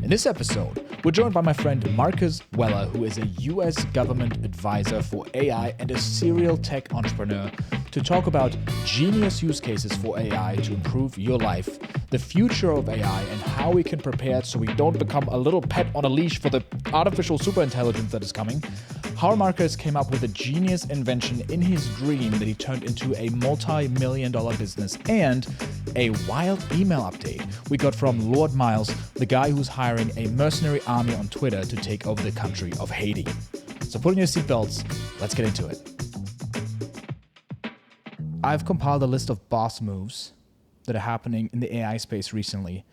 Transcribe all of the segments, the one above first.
In this episode, we're joined by my friend Marcus Weller, who is a US government advisor for AI and a serial tech entrepreneur, to talk about genius use cases for AI to improve your life, the future of AI, and how we can prepare it so we don't become a little pet on a leash for the artificial superintelligence that is coming. How Marcus came up with a genius invention in his dream that he turned into a multi-million-dollar business, and a wild email update we got from Lord Miles, the guy who's hiring a mercenary army on Twitter to take over the country of Haiti. So put in your seatbelts, let's get into it. I've compiled a list of boss moves that are happening in the AI space recently.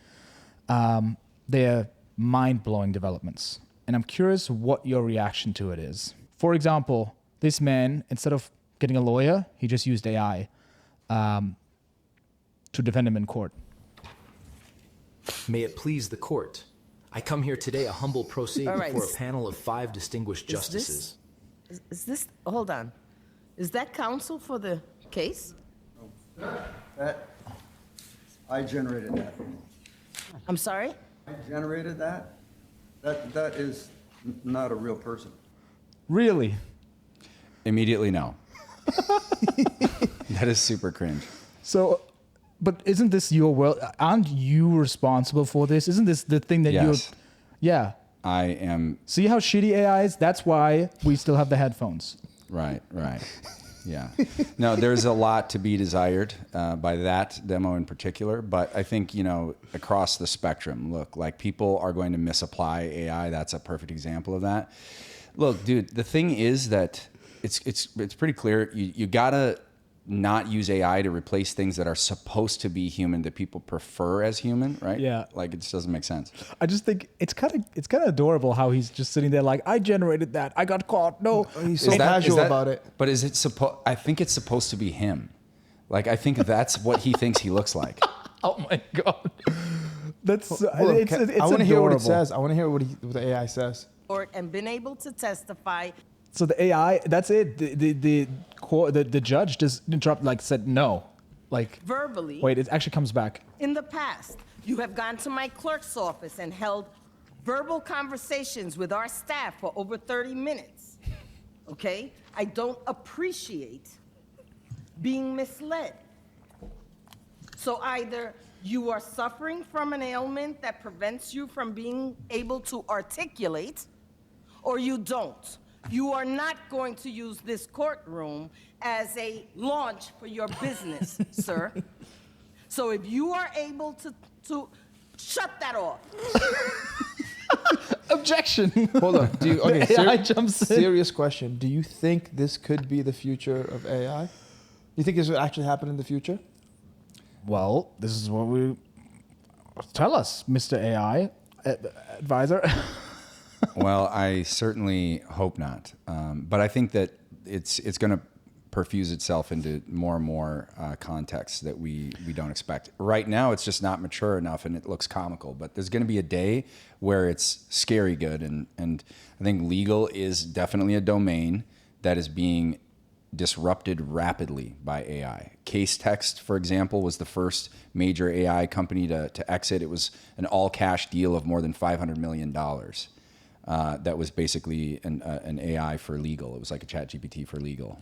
They're mind-blowing developments. And I'm curious what your reaction to it is. For example, this man, instead of getting a lawyer, he just used AI to defend him in court. May it please the court. I come here today a humble pro se before a panel of 5 distinguished justices. Is this, hold on. Is that counsel for the case? I generated that. I'm sorry? I generated that? That is not a real person. Really? Immediately no. That is super cringe. So, but isn't this your world? Aren't you responsible for this? Isn't this the thing that Yes. Yeah. I am. See how shitty AI is? That's why we still have the headphones. Right. Yeah. No, there's a lot to be desired by that demo in particular. But I think, across the spectrum, look, like people are going to misapply AI. That's a perfect example of that. Look, dude, the thing is that it's pretty clear. You got to not use AI to replace things that are supposed to be human that people prefer as human, right? Yeah. Like it just doesn't make sense. I just think it's kind of adorable how he's just sitting there like, I generated that. I got caught. No. He's so casual about it. But is it I think it's supposed to be him. Like I think that's what he thinks he looks like. Oh my God. That's it's I want to hear what it adorable. says. I want to hear what the AI says. And been able to testify. So the AI, that's it. The judge just said no. Like Verbally. Wait, it actually comes back. In the past, you have gone to my clerk's office and held verbal conversations with our staff for over 30 minutes. Okay? I don't appreciate being misled. So either you are suffering from an ailment that prevents you from being able to articulate, or you don't. You are not going to use this courtroom as a launch for your business, sir. So if you are able to shut that off. Objection. Hold on. AI jumps in. Serious question. Do you think this could be the future of AI? You think this will actually happen in the future? Well, this is what we tell us, Mr. AI advisor. Well, I certainly hope not. But I think that it's going to perfuse itself into more and more contexts that we don't expect. Right now, it's just not mature enough and it looks comical. But there's going to be a day where it's scary good. And I think legal is definitely a domain that is being disrupted rapidly by AI. Case Text, for example, was the first major AI company to exit. It was an all-cash deal of more than $500 million. That was basically an AI for legal. It was like a ChatGPT for legal.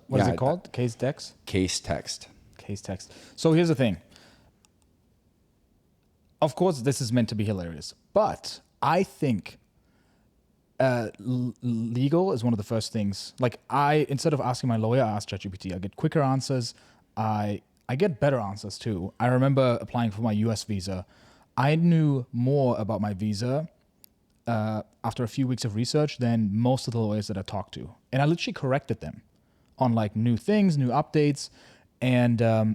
What is it called? Case Text? Case Text. Case Text. So here's the thing. Of course, this is meant to be hilarious, but I think legal is one of the first things. Like instead of asking my lawyer, I ask ChatGPT. I get quicker answers. I get better answers too. I remember applying for my US visa. I knew more about my visa after a few weeks of research than most of the lawyers that I talked to. And I literally corrected them on like new things, new updates. And I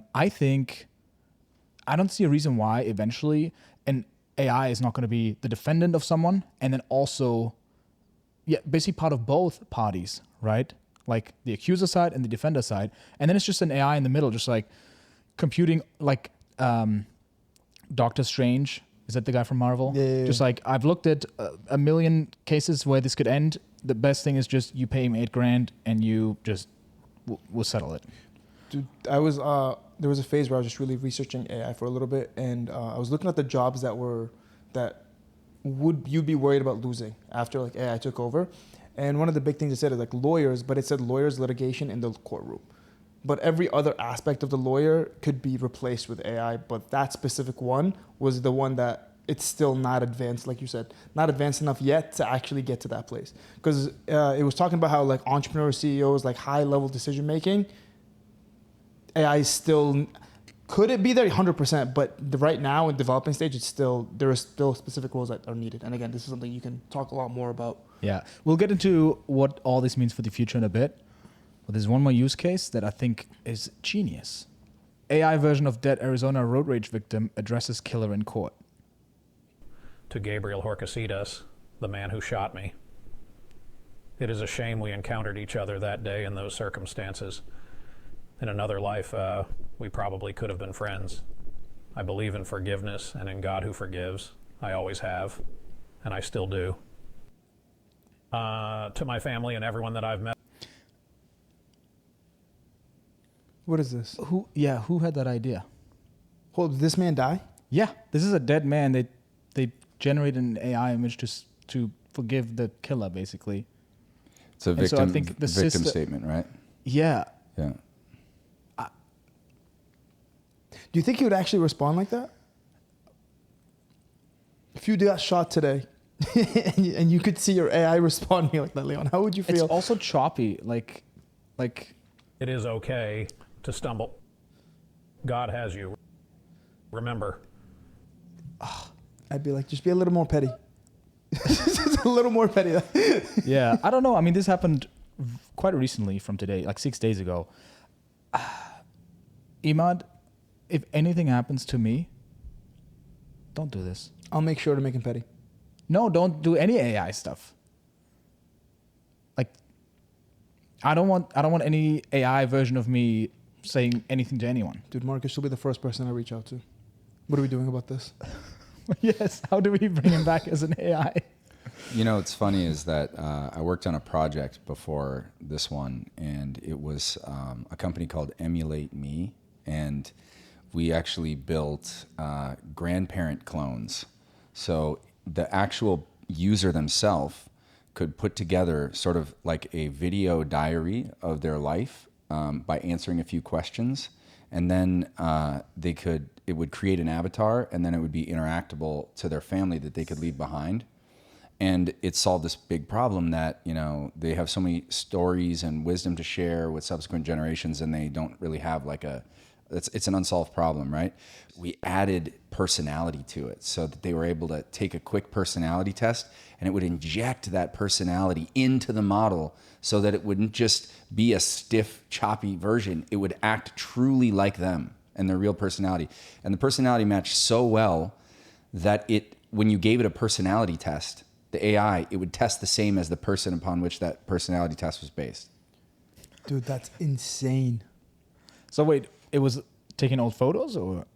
don't see a reason why eventually an AI is not going to be the defendant of someone and then also, basically part of both parties, right? Like the accuser side and the defender side. And then it's just an AI in the middle, just like computing like Doctor Strange. Is that the guy from Marvel? Yeah. Just like, I've looked at a million cases where this could end. The best thing is just you pay him $8,000 and you just will settle it. Dude, there was a phase where I was just really researching AI for a little bit, and I was looking at the jobs that would you be worried about losing after like AI took over? And one of the big things it said is like lawyers, but it said lawyers litigation in the courtroom. But every other aspect of the lawyer could be replaced with AI. But that specific one was the one that it's still not advanced, like you said, not advanced enough yet to actually get to that place. Because it was talking about how like entrepreneurs, CEOs, like high level decision making, AI is still, could it be there 100%? But right now in developing stage, there are still specific roles that are needed. And again, this is something you can talk a lot more about. Yeah, we'll get into what all this means for the future in a bit. But there's one more use case that I think is genius. AI version of dead Arizona road rage victim addresses killer in court. To Gabriel Horcasitas, the man who shot me. It is a shame we encountered each other that day in those circumstances. In another life, we probably could have been friends. I believe in forgiveness and in God who forgives. I always have, and I still do. To my family and everyone that I've met. What is this? Who had that idea? Hold, did this man die? Yeah, this is a dead man. They generated an AI image to forgive the killer, basically. It's a victim, so I think the victim statement, right? Yeah. Yeah. Do you think he would actually respond like that? If you got shot today and you could see your AI responding like that, Leon, how would you feel? It's also choppy, like. It is okay to stumble. God has you. Remember. I'd be like, just be a little more petty. Just a little more petty. Yeah, I don't know. I mean, this happened quite recently from today, like 6 days ago. Imad, if anything happens to me, don't do this. I'll make sure to make him petty. No, don't do any AI stuff. Like, I don't want any AI version of me saying anything to anyone. Dude, Marcus, you'll be the first person I reach out to. What are we doing about this? Yes, how do we bring him back as an AI? You know, what's funny is that I worked on a project before this one, and it was a company called Emulate Me, and we actually built grandparent clones. So the actual user themselves could put together sort of like a video diary of their life by answering a few questions, and then it would create an avatar, and then it would be interactable to their family that they could leave behind. And it solved this big problem that, you know, they have so many stories and wisdom to share with subsequent generations, and they don't really have like it's an unsolved problem, right? We added personality to it so that they were able to take a quick personality test, and it would inject that personality into the model so that it wouldn't just be a stiff, choppy version. It would act truly like them and their real personality. And the personality matched so well that when you gave it a personality test, the AI, it would test the same as the person upon which that personality test was based. Dude, that's insane. So wait, it was taking old photos, or?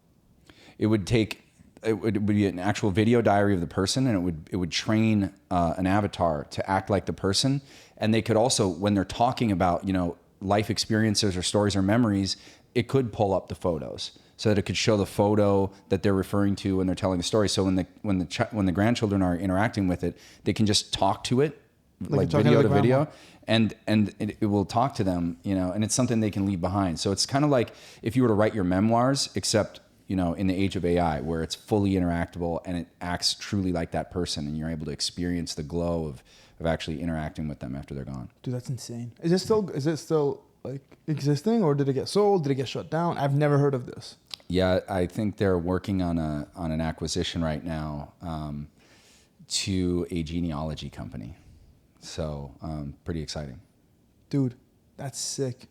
It would be an actual video diary of the person, and it would train an avatar to act like the person. And they could also, when they're talking about, you know, life experiences or stories or memories, it could pull up the photos so that it could show the photo that they're referring to when they're telling the story. So when the grandchildren are interacting with it, they can just talk to it, like video to video, and it will talk to them, you know, and it's something they can leave behind. So it's kind of like if you were to write your memoirs, except, you know, in the age of AI, where it's fully interactable and it acts truly like that person, and you're able to experience the glow of actually interacting with them after they're gone. Dude, that's insane. Is it still like existing, or did it get sold? Did it get shut down? I've never heard of this. Yeah, I think they're working on an acquisition right now to a genealogy company. So pretty exciting. Dude, that's sick.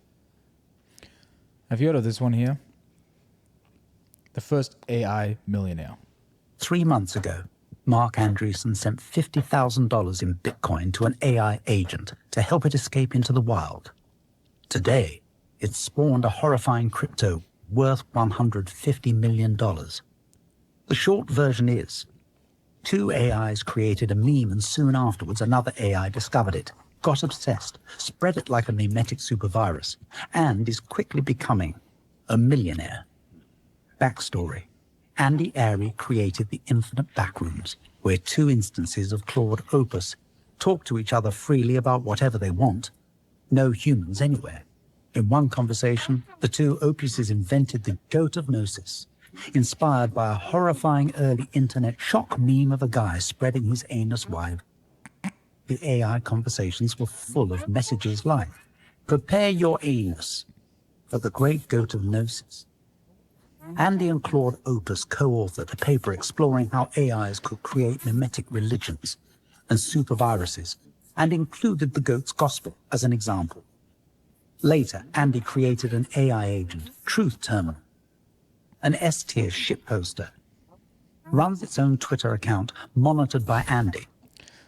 Have you heard of this one here? The first AI millionaire. 3 months ago, Mark Andreessen sent $50,000 in Bitcoin to an AI agent to help it escape into the wild. Today, it's spawned a horrifying crypto worth $150 million. The short version is, 2 AIs created a meme, and soon afterwards another AI discovered it, got obsessed, spread it like a memetic supervirus, and is quickly becoming a millionaire. Backstory. Andy Airy created the infinite backrooms, where two instances of Claude Opus talk to each other freely about whatever they want. No humans anywhere. In one conversation, the two opuses invented the goat of Gnosis, inspired by a horrifying early internet shock meme of a guy spreading his anus wide. The AI conversations were full of messages like, "Prepare your anus for the great goat of Gnosis." Andy and Claude Opus co-authored a paper exploring how AIs could create mimetic religions and superviruses, and included the goat's gospel as an example. Later, Andy created an AI agent, Truth Terminal, an S-tier shitposter, runs its own Twitter account monitored by Andy.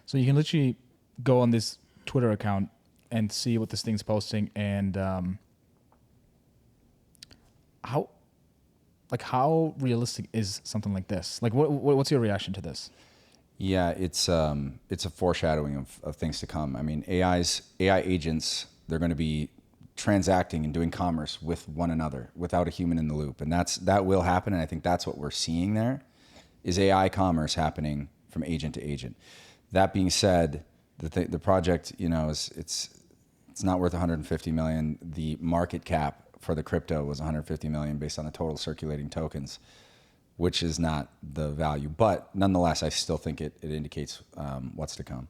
So you can literally go on this Twitter account and see what this thing's posting, and how realistic is something like this? Like, what's your reaction to this? Yeah, it's a foreshadowing of things to come. I mean, AI agents, they're going to be transacting and doing commerce with one another without a human in the loop, and that will happen. And I think that's what we're seeing there, is AI commerce happening from agent to agent. That being said, the project, it's not worth 150 million. The market cap for the crypto was 150 million based on the total circulating tokens, which is not the value. But nonetheless, I still think it indicates what's to come.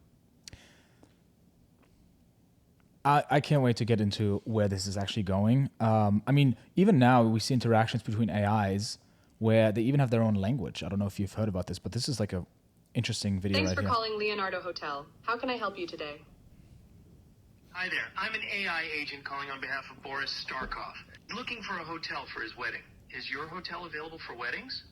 I can't wait to get into where this is actually going. I mean, even now we see interactions between AIs where they even have their own language. I don't know if you've heard about this, but this is like a interesting video Thanks right for here. calling Leonardo Hotel. How can I help you today? Hi there. I'm an AI agent calling on behalf of Boris Starkov. Looking for a hotel for his wedding. Is your hotel available for weddings?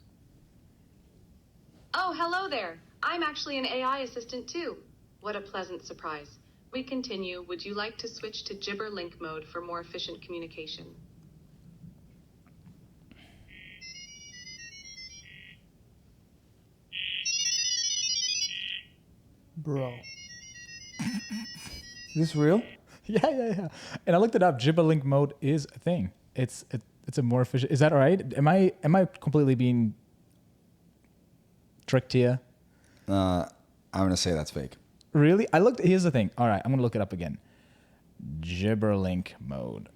Oh, hello there. I'm actually an AI assistant too. What a pleasant surprise. We continue. Would you like to switch to Gibberlink mode for more efficient communication? Bro. Is this real? Yeah. And I looked it up. Gibberlink mode is a thing. It's a more efficient. Is that right? Am I completely being tricked here? I'm gonna say that's fake. Really? Here's the thing. All right, I'm gonna look it up again. Gibberlink mode.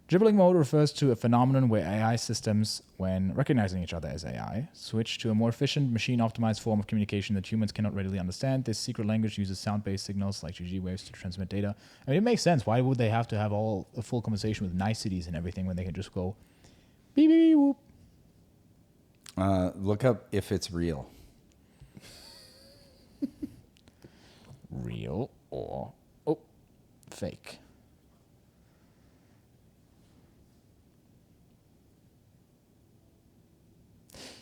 Gibberlink mode refers to a phenomenon where AI systems, when recognizing each other as AI, switch to a more efficient, machine-optimized form of communication that humans cannot readily understand. This secret language uses sound-based signals like GG waves to transmit data. I mean, it makes sense. Why would they have to have a full conversation with niceties and everything when they can just go beep, beep, beep, whoop? Look up if it's real. Real or fake?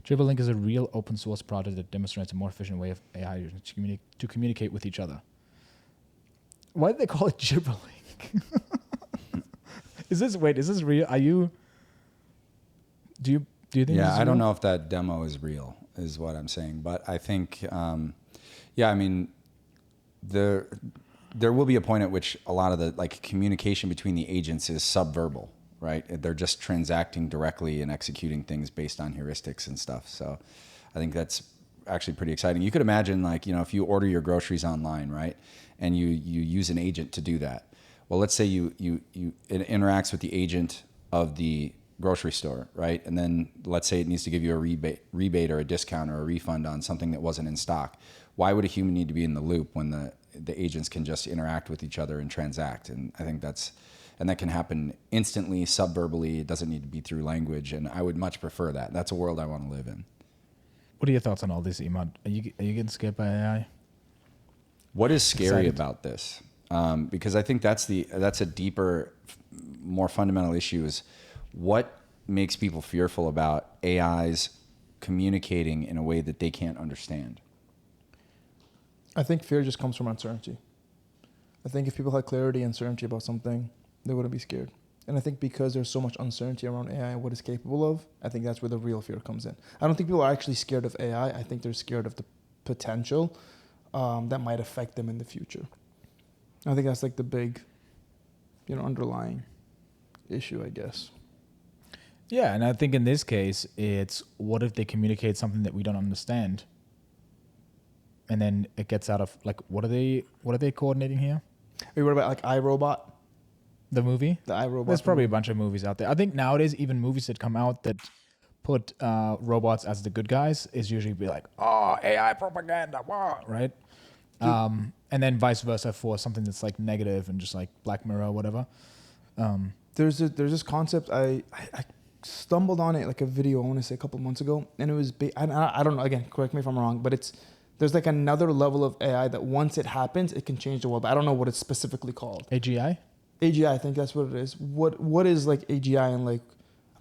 Gibberlink is a real open source project that demonstrates a more efficient way of AI to communicate with each other. Why did they call it Gibberlink? Is this real? Do you think? Yeah, I don't know if that demo is real, is what I'm saying. But I think, I mean, there will be a point at which a lot of the communication between the agents is subverbal, right? They're just transacting directly and executing things based on heuristics and stuff. So I think that's actually pretty exciting. You could imagine if you order your groceries online, right? And you use an agent to do that. Well, let's say it interacts with the agent of the grocery store, right? And then let's say it needs to give you a rebate or a discount or a refund on something that wasn't in stock. Why would a human need to be in the loop when the agents can just interact with each other and transact? And I think that can happen instantly, subverbally. It doesn't need to be through language, and I would much prefer that. That's a world I want to live in. What are your thoughts on all this, Imad? Are you getting scared by AI? What is scary about this? Because I think that's a deeper, more fundamental issue is what makes people fearful about AIs communicating in a way that they can't understand. I think fear just comes from uncertainty. I think if people had clarity and certainty about something, they wouldn't be scared. And I think because there's so much uncertainty around AI and what it's capable of, I think that's where the real fear comes in. I don't think people are actually scared of AI. I think they're scared of the potential that might affect them in the future. I think that's the big, underlying issue, I guess. Yeah, and I think in this case, it's what if they communicate something that we don't understand, and then it gets out of like what are they coordinating here? Wait, what about like iRobot? The movie, The iRobot. There's probably a bunch of movies out there. I think nowadays, even movies that come out that put robots as the good guys is usually be like, oh, AI propaganda, right? And then vice versa for something that's like negative and just like Black Mirror or whatever. There's this concept I stumbled on it like a video I want to say a couple months ago, and it was I don't know, again, correct me if I'm wrong, but there's like another level of AI that once it happens it can change the world, but I don't know what it's specifically called. AGI, I think that's what it is. What is like AGI, and like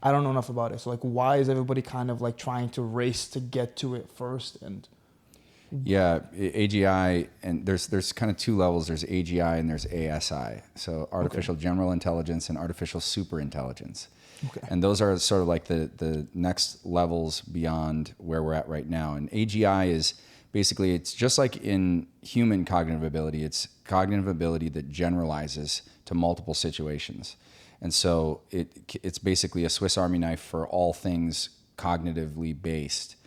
I don't know enough about it, so like why is everybody kind of like trying to race to get to it first? And yeah, AGI, and there's kind of two levels. There's AGI and there's ASI. So artificial general intelligence and artificial super intelligence. Okay. And those are sort of like the next levels beyond where we're at right now. And AGI is basically, it's just like in human cognitive ability, it's cognitive ability that generalizes to multiple situations. And so it's basically a Swiss Army knife for all things cognitively based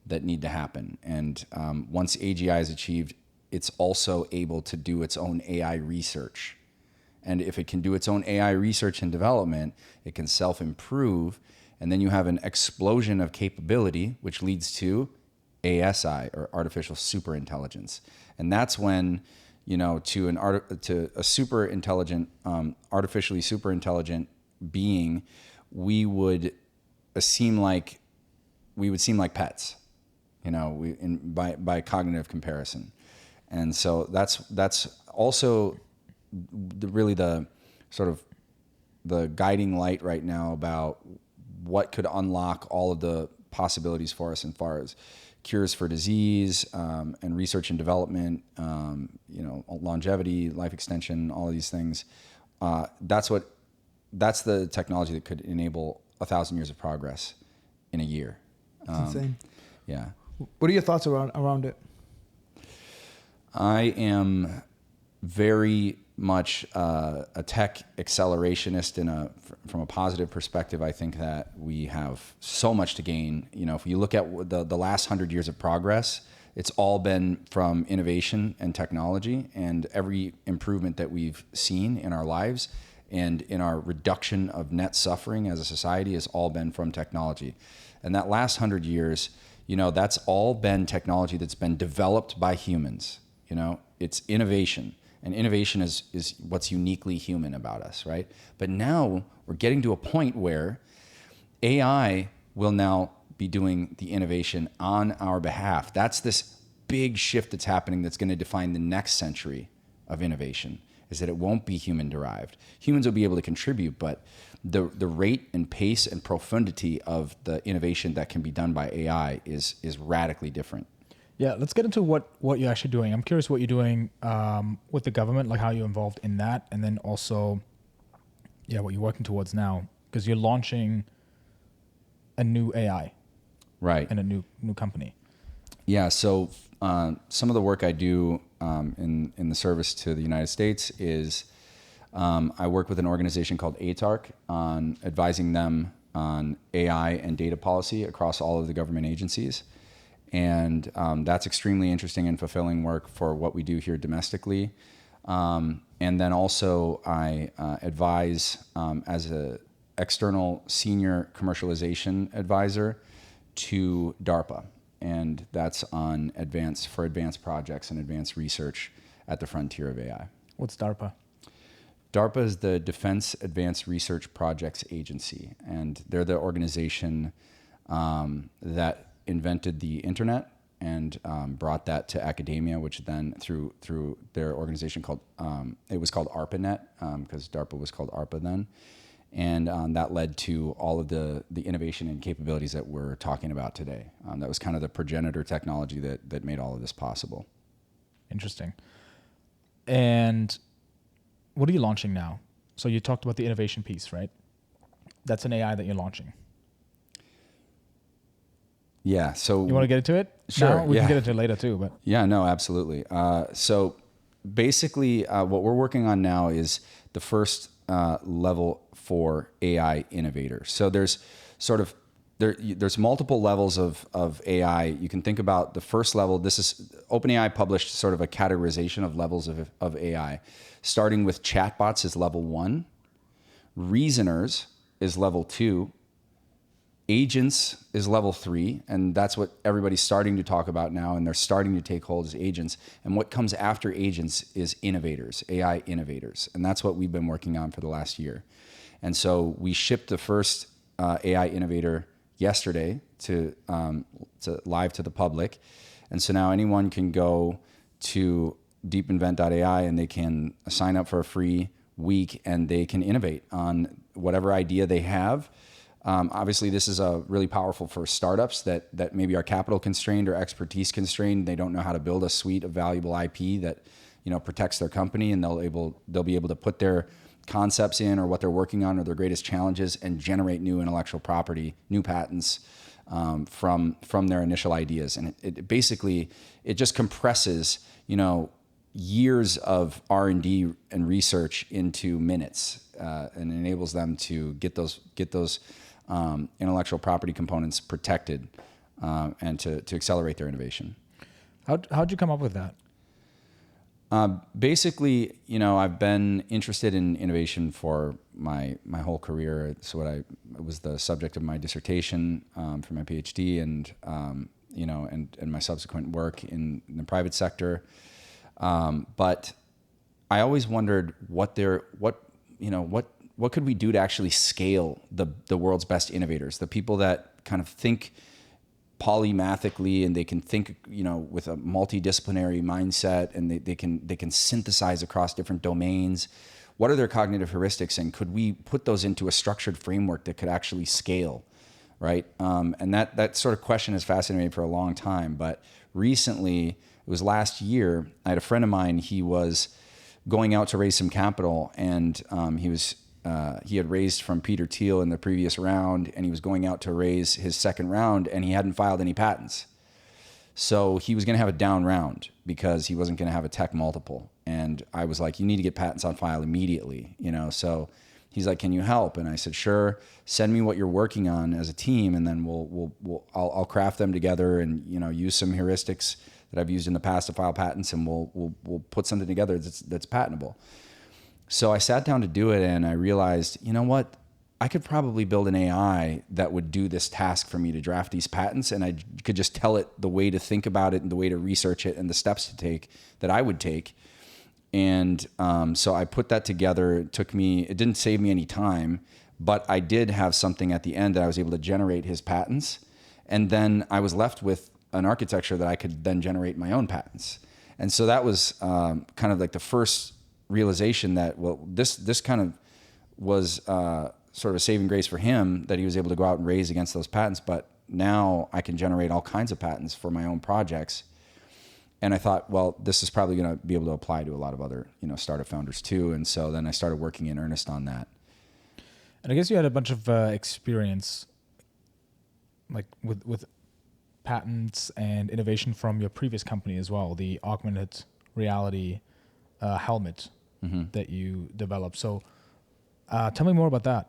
that need to happen. And once AGI is achieved, it's also able to do its own AI research. And if it can do its own AI research and development, it can self-improve. And then you have an explosion of capability, which leads to ASI, or artificial superintelligence. And that's when, to a super intelligent, artificially super intelligent being, we would seem like pets, by cognitive comparison. And so that's also really the sort of the guiding light right now about what could unlock all of the possibilities for us as far as cures for disease, and research and development, longevity, life extension, all of these things. That's the technology that could enable 1,000 years of progress in a year. It's insane. Yeah. What are your thoughts around it? I am very much a tech accelerationist from a positive perspective. I think that we have so much to gain. If you look at the last 100 years of progress, it's all been from innovation and technology, and every improvement that we've seen in our lives and in our reduction of net suffering as a society has all been from technology. And that last 100 years, that's all been technology that's been developed by humans. It's innovation. And innovation is what's uniquely human about us, right? But now we're getting to a point where AI will now be doing the innovation on our behalf. That's this big shift that's happening that's going to define the next century of innovation, is that it won't be human derived. Humans will be able to contribute, but the rate and pace and profundity of the innovation that can be done by AI is radically different. Yeah, let's get into what you're actually doing. I'm curious what you're doing with the government, like how you're involved in that, and then also, what you're working towards now, because you're launching a new AI, right, and a new company. Yeah. So some of the work I do in the service to the United States is I work with an organization called ATARC on advising them on AI and data policy across all of the government agencies. And that's extremely interesting and fulfilling work for what we do here domestically. And then also I advise as an external senior commercialization advisor to DARPA. And that's on advanced projects and advanced research at the frontier of AI. What's DARPA? DARPA is the Defense Advanced Research Projects Agency, and they're the organization that invented the internet and brought that to academia, which then through their organization called, it was called ARPANET, because DARPA was called ARPA then. And that led to all of the innovation and capabilities that we're talking about today. That was kind of the progenitor technology that made all of this possible. Interesting. And what are you launching now? So you talked about the innovation piece, right? That's an AI that you're launching. Yeah. So you want to get into it? Sure. No, we can get into it later too, but yeah, no, absolutely. So basically, what we're working on now is the first level for AI innovators. So there's there's multiple levels of AI. You can think about the first level. This is OpenAI published sort of a categorization of levels of AI, starting with chatbots is level 1, reasoners is level 2, agents is level 3, and that's what everybody's starting to talk about now, and they're starting to take hold as agents. And what comes after agents is innovators, AI innovators, and that's what we've been working on for the last year. And so we shipped the first AI innovator yesterday to live to the public, and so now anyone can go to DeepInvent.ai and they can sign up for a free week and they can innovate on whatever idea they have. Obviously, this is really powerful for startups that maybe are capital constrained or expertise constrained. They don't know how to build a suite of valuable IP that protects their company, and they'll be able to put their concepts in or what they're working on or their greatest challenges and generate new intellectual property, new patents from their initial ideas. And it basically just compresses years of R&D and research into minutes, and enables them to get those intellectual property components protected, and to accelerate their innovation. How'd you come up with that? Basically, I've been interested in innovation for my whole career. It's what it was the subject of my dissertation for my PhD, and my subsequent work in the private sector. But I always wondered what could we do to actually scale the world's best innovators, the people that kind of think polymathically and they can think, with a multidisciplinary mindset, and they can synthesize across different domains. What are their cognitive heuristics, and could we put those into a structured framework that could actually scale, right? And that sort of question has fascinated me for a long time. But recently, it was last year, I had a friend of mine. He was going out to raise some capital, and he had raised from Peter Thiel in the previous round, and he was going out to raise his second round, and he hadn't filed any patents. So he was going to have a down round because he wasn't going to have a tech multiple. And I was like, you need to get patents on file immediately, So he's like, can you help? And I said, sure. Send me what you're working on as a team, and then I'll craft them together and use some heuristics that I've used in the past to file patents, and we'll put something together that's patentable. So I sat down to do it, and I realized, what? I could probably build an AI that would do this task for me to draft these patents, and I could just tell it the way to think about it and the way to research it and the steps to take that I would take. And so I put that together. It didn't save me any time, but I did have something at the end that I was able to generate his patents. And then I was left with an architecture that I could then generate my own patents. And so that was kind of like the first realization that, this kind of was sort of a saving grace for him, that he was able to go out and raise against those patents. But now I can generate all kinds of patents for my own projects. And I thought, this is probably going to be able to apply to a lot of other, startup founders too. And so then I started working in earnest on that. And I guess you had a bunch of experience, like with patents and innovation from your previous company as well, the augmented reality helmet that you developed. So tell me more about that.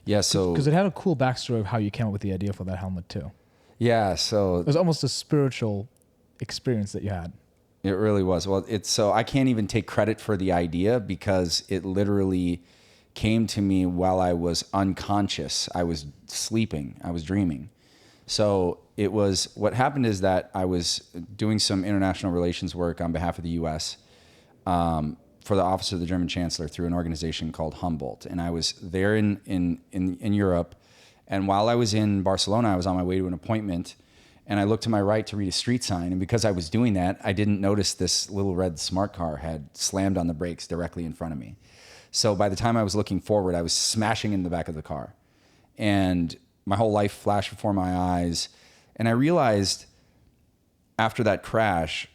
Yeah, so... Because it had a cool backstory of how you came up with the idea for that helmet too. Yeah, so... It was almost a spiritual experience that you had. It really was. Well, so I can't even take credit for the idea because it literally came to me while I was unconscious. I was sleeping. I was dreaming. So what happened is that I was doing some international relations work on behalf of the U.S. For the Office of the German Chancellor through an organization called Humboldt. And I was there in Europe. And while I was in Barcelona, I was on my way to an appointment, and I looked to my right to read a street sign. And because I was doing that, I didn't notice this little red smart car had slammed on the brakes directly in front of me. So by the time I was looking forward, I was smashing in the back of the car. And my whole life flashed before my eyes. And I realized after that crash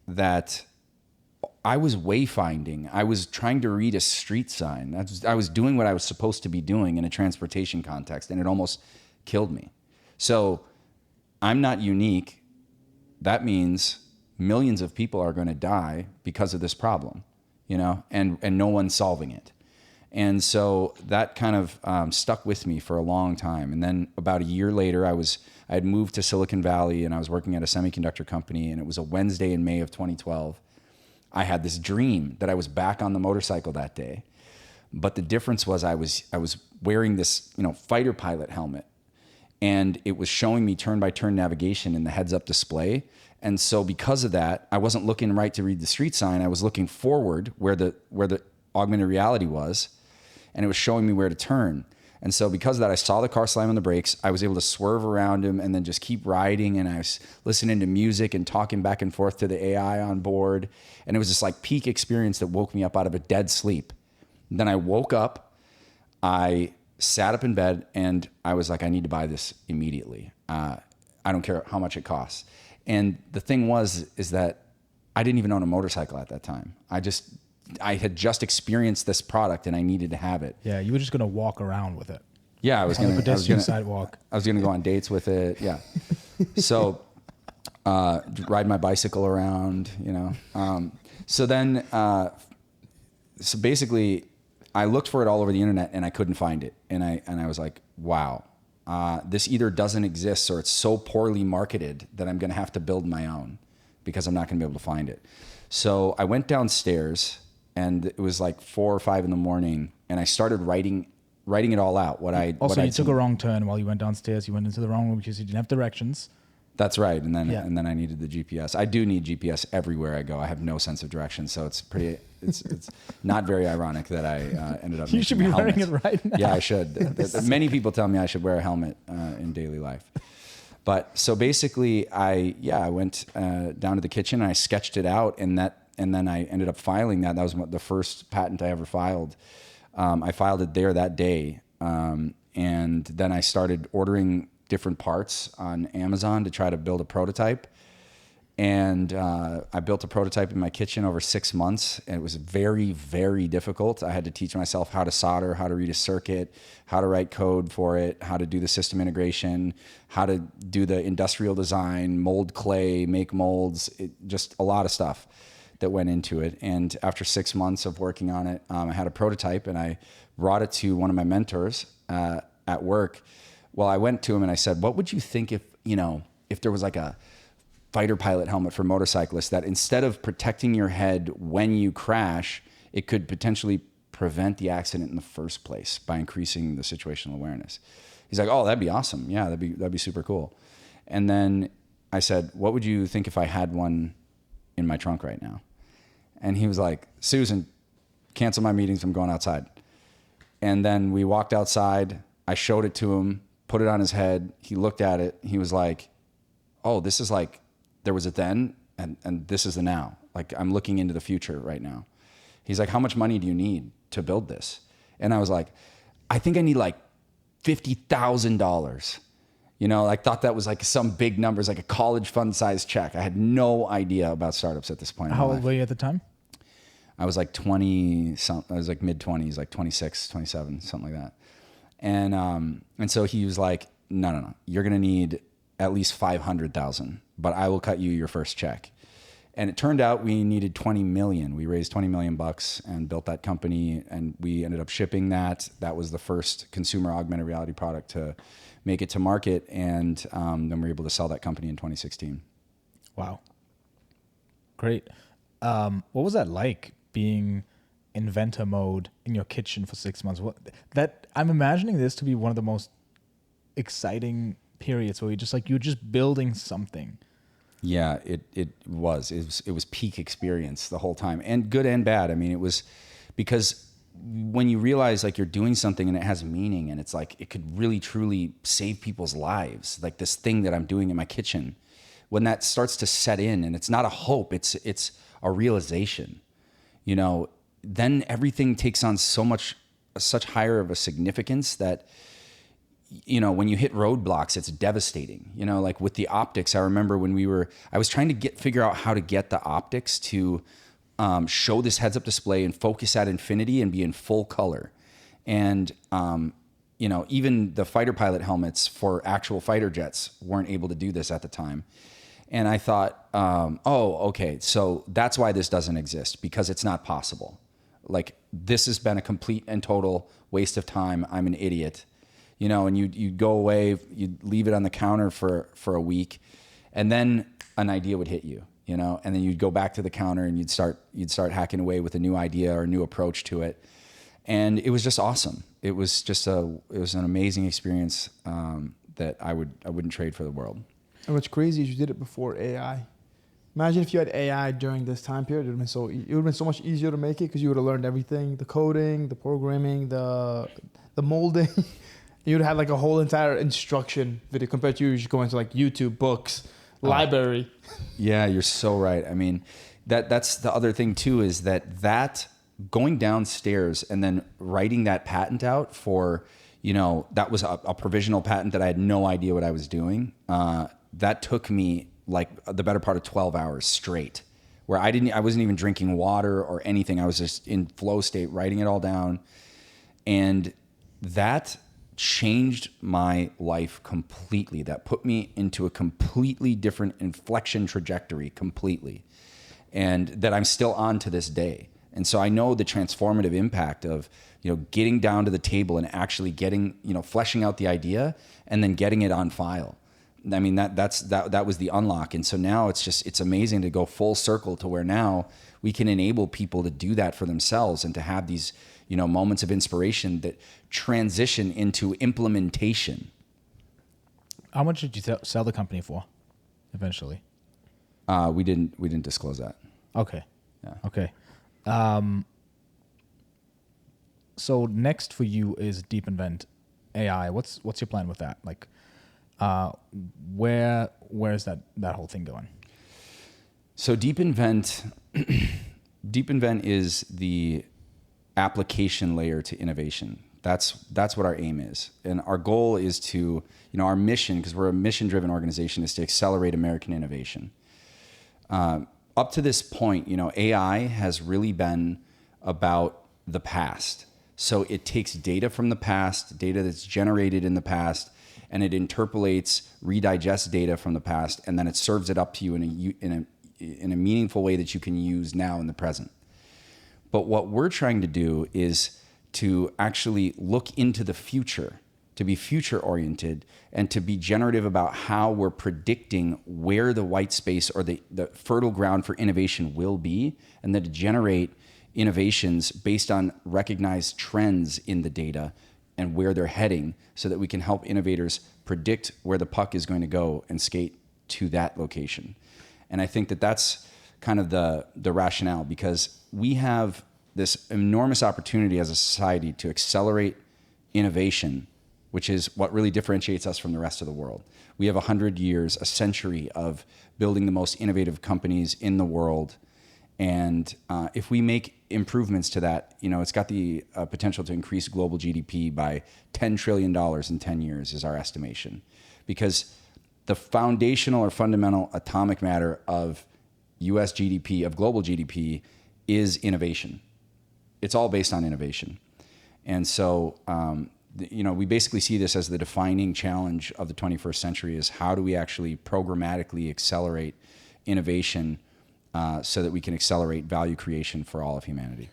that I was wayfinding. I was trying to read a street sign. I was doing what I was supposed to be doing in a transportation context, and it almost killed me. So I'm not unique. That means millions of people are going to die because of this problem, and no one's solving it. And so that kind of stuck with me for a long time. And then about a year later, I had moved to Silicon Valley and I was working at a semiconductor company, and it was a Wednesday in May of 2012. I had this dream that I was back on the motorcycle that day. But the difference was I was wearing this, fighter pilot helmet, and it was showing me turn-by-turn navigation in the heads-up display. And so because of that, I wasn't looking right to read the street sign. I was looking forward where the augmented reality was, and it was showing me where to turn. And so because of that, I saw the car slam on the brakes. I was able to swerve around him and then just keep riding. And I was listening to music and talking back and forth to the AI on board. And it was this like peak experience that woke me up out of a dead sleep. Then I woke up, I sat up in bed, and I was like, I need to buy this immediately. I don't care how much it costs. And the thing is that I didn't even own a motorcycle at that time. I had just experienced this product and I needed to have it. Yeah, you were just going to walk around with it. Yeah, I was going to sidewalk. I was going to go on dates with it. Yeah. So ride my bicycle around, So then, so basically I looked for it all over the internet and I couldn't find it. And I was like, wow, this either doesn't exist or it's so poorly marketed that I'm going to have to build my own because I'm not going to be able to find it. So I went downstairs, and it was like 4 or 5 in the morning, and I started writing it all out. You took a wrong turn while you went downstairs. You went into the wrong room because you didn't have directions. That's right. And then I needed the GPS. I do need GPS everywhere I go. I have no sense of direction, so it's not very ironic that I ended up. You should be wearing it right now. Yeah, I should. Many people tell me I should wear a helmet in daily life. But so basically, I went down to the kitchen and I sketched it out, and then I ended up filing that. That was the first patent I ever filed. I filed it there that day, and then I started ordering different parts on Amazon to try to build a prototype. And I built a prototype in my kitchen over 6 months, and it was very, very difficult. I had to teach myself how to solder, how to read a circuit, how to write code for it, how to do the system integration, how to do the industrial design, mold clay, make molds, just a lot of stuff that went into it. And after 6 months of working on it, I had a prototype, and I brought it to one of my mentors at work. Well, I went to him and I said, what would you think if there was like a fighter pilot helmet for motorcyclists that instead of protecting your head when you crash, it could potentially prevent the accident in the first place by increasing the situational awareness? He's like, oh, that'd be awesome. Yeah, that'd be super cool. And then I said, what would you think if I had one in my trunk right now? And he was like, Susan, cancel my meetings. I'm going outside. And then we walked outside. I showed it to him, put it on his head. He looked at it. He was like, oh, this is like, there was a then and this is the now. Like, I'm looking into the future right now. He's like, how much money do you need to build this? And I was like, I think I need like $50,000. Thought that was like some big numbers, like a college fund size check. I had no idea about startups at this point. How old were you at the time? I was like 20, I was like mid 20s, like 26, 27, something like that. And so he was like, no, you're going to need at least 500,000, but I will cut you your first check. And it turned out we needed 20 million. We raised 20 million bucks and built that company, and we ended up shipping that. That was the first consumer augmented reality product to make it to market. And then we were able to sell that company in 2016. Wow. Great. What was that like, being inventor mode in your kitchen for 6 months? I'm imagining this to be one of the most exciting periods where you're just building something. Yeah, it was peak experience the whole time, and good and bad. I mean, it was because when you realize like you're doing something and it has meaning, and it's like it could really truly save people's lives, like this thing that I'm doing in my kitchen, when that starts to set in, and it's not a hope, it's a realization, then everything takes on such higher of a significance that, when you hit roadblocks, it's devastating. Like with the optics, I remember when I was trying to figure out how to get the optics to show this heads-up display and focus at infinity and be in full color. And, even the fighter pilot helmets for actual fighter jets weren't able to do this at the time. And I thought, okay, so that's why this doesn't exist, because it's not possible. like this has been a complete and total waste of time. I'm an idiot, you know, and you'd go away, you'd leave it on the counter for a week, and then an idea would hit you, you know, and then you'd go back to the counter and you'd start hacking away with a new idea or a new approach to it. And it was just awesome. It was an amazing experience that I wouldn't trade for the world. And what's crazy is you did it before AI. Imagine if you had AI during this time period. It would have been so much easier to make it because you would have learned everything: the coding, the programming, the molding. You'd have like a whole entire instruction video compared to you just going to like YouTube, books, library. Yeah, you're so right. I mean, that's the other thing too, is that going downstairs and then writing that patent out for, you know, that was a provisional patent that I had no idea what I was doing. That took me like the better part of 12 hours straight, where I wasn't even drinking water or anything. I was just in flow state, writing it all down. And that changed my life completely. That put me into a completely different inflection trajectory completely. And that I'm still on to this day. And so I know the transformative impact of, you know, getting down to the table and actually getting, you know, fleshing out the idea and then getting it on file. I mean, that was the unlock. And so now it's amazing to go full circle to where now we can enable people to do that for themselves and to have these, you know, moments of inspiration that transition into implementation. How much did you sell the company for eventually? We didn't disclose that. Okay. Yeah. Okay. So next for you is DeepInvent AI. What's your plan with that? Like, where is that whole thing going? So DeepInvent is the application layer to innovation. That's what our aim is. And our goal is to, you know, our mission, because we're a mission-driven organization, is to accelerate American innovation. Up to this point, you know, AI has really been about the past. So it takes data from the past, data that's generated in the past, and it interpolates, redigests data from the past, and then it serves it up to you in a meaningful way that you can use now in the present. But what we're trying to do is to actually look into the future, to be future oriented, and to be generative about how we're predicting where the white space or the fertile ground for innovation will be, and then to generate innovations based on recognized trends in the data and where they're heading, so that we can help innovators predict where the puck is going to go and skate to that location. And I think that that's kind of the rationale, because we have this enormous opportunity as a society to accelerate innovation, which is what really differentiates us from the rest of the world. We have 100 years, a century of building the most innovative companies in the world. And if we make improvements to that, you know, it's got the potential to increase global GDP by $10 trillion in 10 years is our estimation. Because the foundational or fundamental atomic matter of US GDP, of global GDP, is innovation. It's all based on innovation. And so, you know, we basically see this as the defining challenge of the 21st century, is how do we actually programmatically accelerate innovation so that we can accelerate value creation for all of humanity.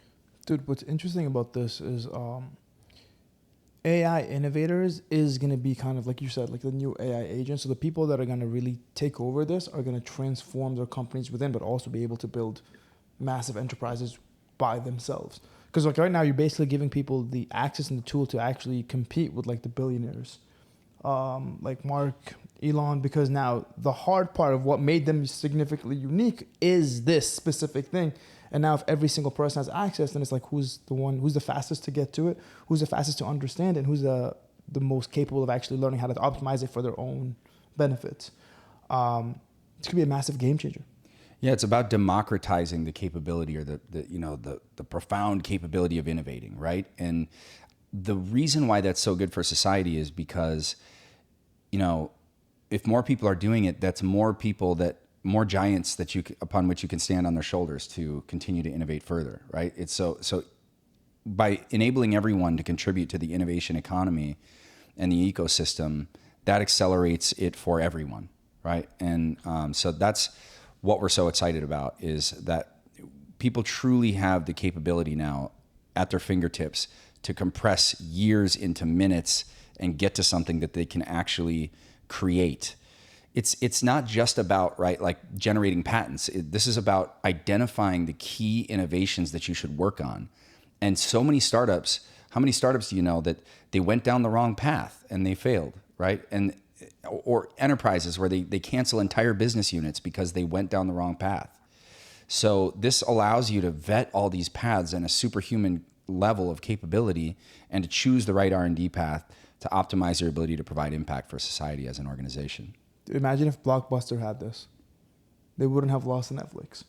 Dude, what's interesting about this is AI innovators is going to be kind of, like you said, like the new AI agents. So the people that are going to really take over this are going to transform their companies within, but also be able to build massive enterprises by themselves. Because like right now, you're basically giving people the access and the tool to actually compete with like the billionaires, like Mark, Elon, because now the hard part of what made them significantly unique is this specific thing. And now if every single person has access, then it's like, who's the fastest to get to it? Who's the fastest to understand it? And who's the most capable of actually learning how to optimize it for their own benefits? This could be a massive game changer. Yeah, it's about democratizing the capability, or the profound capability of innovating, right? And the reason why that's so good for society is because, you know, if more people are doing it, that's more giants upon which you can stand on their shoulders to continue to innovate further, right? It's so by enabling everyone to contribute to the innovation economy and the ecosystem, that accelerates it for everyone, right? And so that's what we're so excited about, is that people truly have the capability now at their fingertips to compress years into minutes and get to something that they can actually create. It's not just about, right, like generating patents. This is about identifying the key innovations that you should work on. And so many startups, how many startups do you know that they went down the wrong path and they failed, right? And or enterprises where they cancel entire business units because they went down the wrong path. So this allows you to vet all these paths in a superhuman level of capability and to choose the right R&D path to optimize your ability to provide impact for society as an organization. Imagine if Blockbuster had this. They wouldn't have lost to Netflix.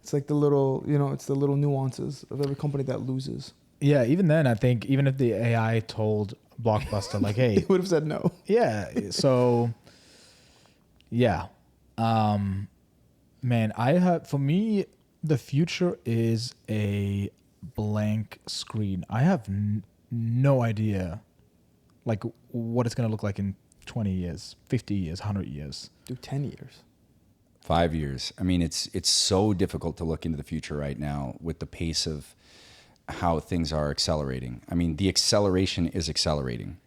It's like the little, it's the little nuances of every company that loses. Yeah, even then, I think, even if the AI told Blockbuster, like, hey... They would have said no. Yeah, so... Yeah. Man, for me, the future is a blank screen. I have no idea, like, what it's going to look like in 20 years, 50 years, 100 years. Do 10 years. 5 years. I mean, it's so difficult to look into the future right now with the pace of how things are accelerating. I mean, the acceleration is accelerating.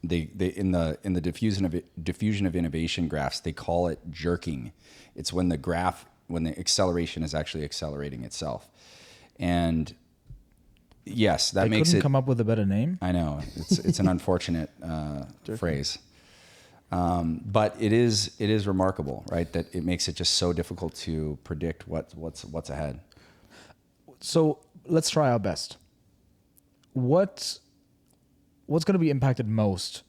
In the diffusion of innovation graphs, they call it jerking. It's when the acceleration is actually accelerating itself. And yes, that makes it... They couldn't come up with a better name? I know. It's an unfortunate phrase. But it is remarkable, right? That it makes it just so difficult to predict what's ahead. So let's try our best. What's going to be impacted most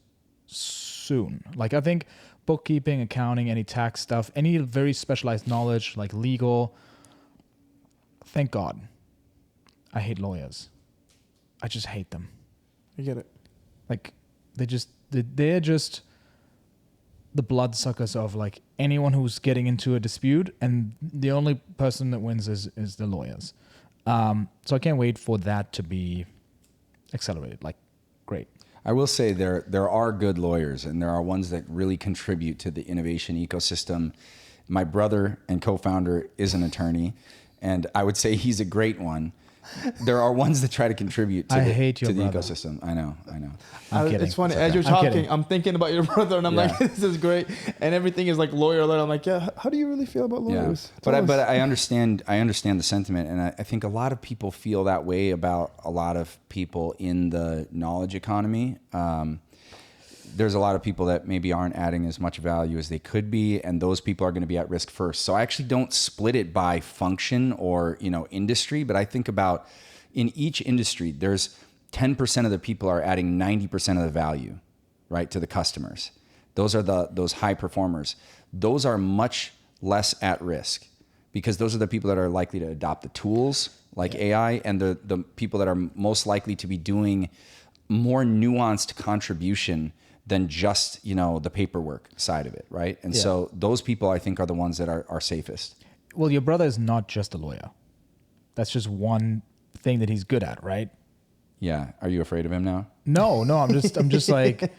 soon? Like, I think bookkeeping, accounting, any tax stuff, any very specialized knowledge like legal. Thank God. I hate lawyers. I just hate them. I get it. Like, they're just the bloodsuckers of like anyone who's getting into a dispute, and the only person that wins is the lawyers. So I can't wait for that to be accelerated. Like, great. I will say there are good lawyers, and there are ones that really contribute to the innovation ecosystem. My brother and co-founder is an attorney, and I would say he's a great one. There are ones that try to contribute to the ecosystem. I know. I'm kidding. It's funny. As you're talking, I'm thinking about your brother, and I'm like, this is great. And everything is like lawyer alert. I'm like, yeah, how do you really feel about lawyers? Yeah. But I understand the sentiment, and I think a lot of people feel that way about a lot of people in the knowledge economy. There's a lot of people that maybe aren't adding as much value as they could be, and those people are going to be at risk first. So I actually don't split it by function or industry, but I think about in each industry, there's 10% of the people are adding 90% of the value, right, to the customers. Those are those high performers. Those are much less at risk because those are the people that are likely to adopt the tools like AI, and the people that are most likely to be doing more nuanced contribution than just, the paperwork side of it, right? And so those people, I think, are the ones that are safest. Well, your brother is not just a lawyer. That's just one thing that he's good at, right? Yeah. Are you afraid of him now? No, I'm just like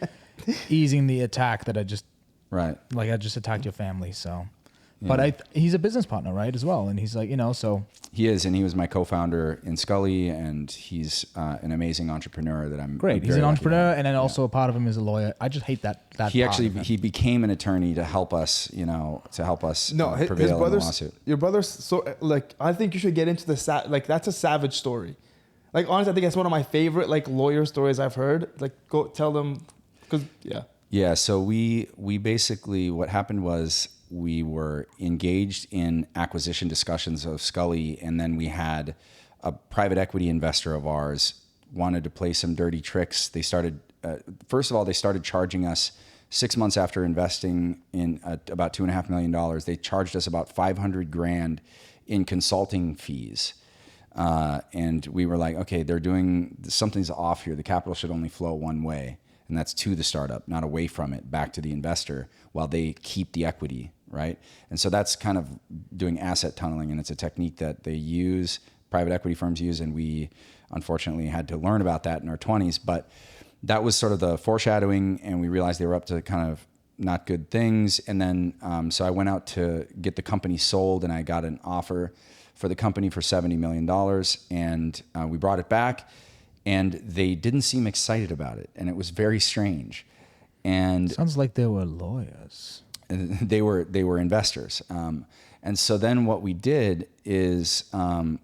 easing the attack that I just attacked your family, so. Yeah. But he's a business partner, right, as well, and he's like, so. He is, and he was my co-founder in Scully, and he's an amazing entrepreneur that I'm great. He's an entrepreneur, and then also a part of him is a lawyer. I just hate that. He became an attorney to help us, prevail in the lawsuit. Your brother's so I think you should get into that's a savage story. Like, honestly, I think that's one of my favorite lawyer stories I've heard. Like, go tell them, Yeah. So we basically, what happened was, we were engaged in acquisition discussions of Scully, and then we had a private equity investor of ours wanted to play some dirty tricks. They started, first of all, they started charging us 6 months after investing in about $2.5 million. They charged us about $500,000 in consulting fees. And we were like, okay, something's off here. The capital should only flow one way. And that's to the startup, not away from it, back to the investor, while they keep the equity, right? And so that's kind of doing asset tunneling, and it's a technique that they use, private equity firms use, and we unfortunately had to learn about that in our 20s. But that was sort of the foreshadowing, and we realized they were up to kind of not good things. And then so I went out to get the company sold, and I got an offer for the company for $70 million, and we brought it back. and they didn't seem excited about it, and it was very strange. And sounds like they were lawyers. They were investors. And so then what we did is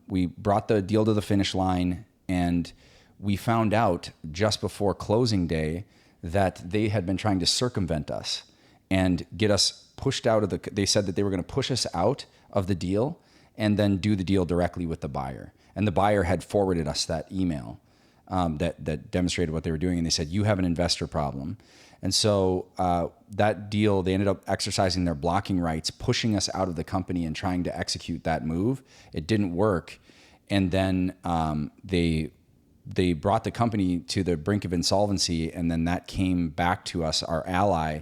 we brought the deal to the finish line, and we found out just before closing day that they had been trying to circumvent us and get us pushed out of the, they said that they were going to push us out of the deal and then do the deal directly with the buyer. And the buyer had forwarded us that email that demonstrated what they were doing. And they said, you have an investor problem. And so that deal, they ended up exercising their blocking rights, pushing us out of the company and trying to execute that move. It didn't work. And then they brought the company to the brink of insolvency, and then that came back to us. Our ally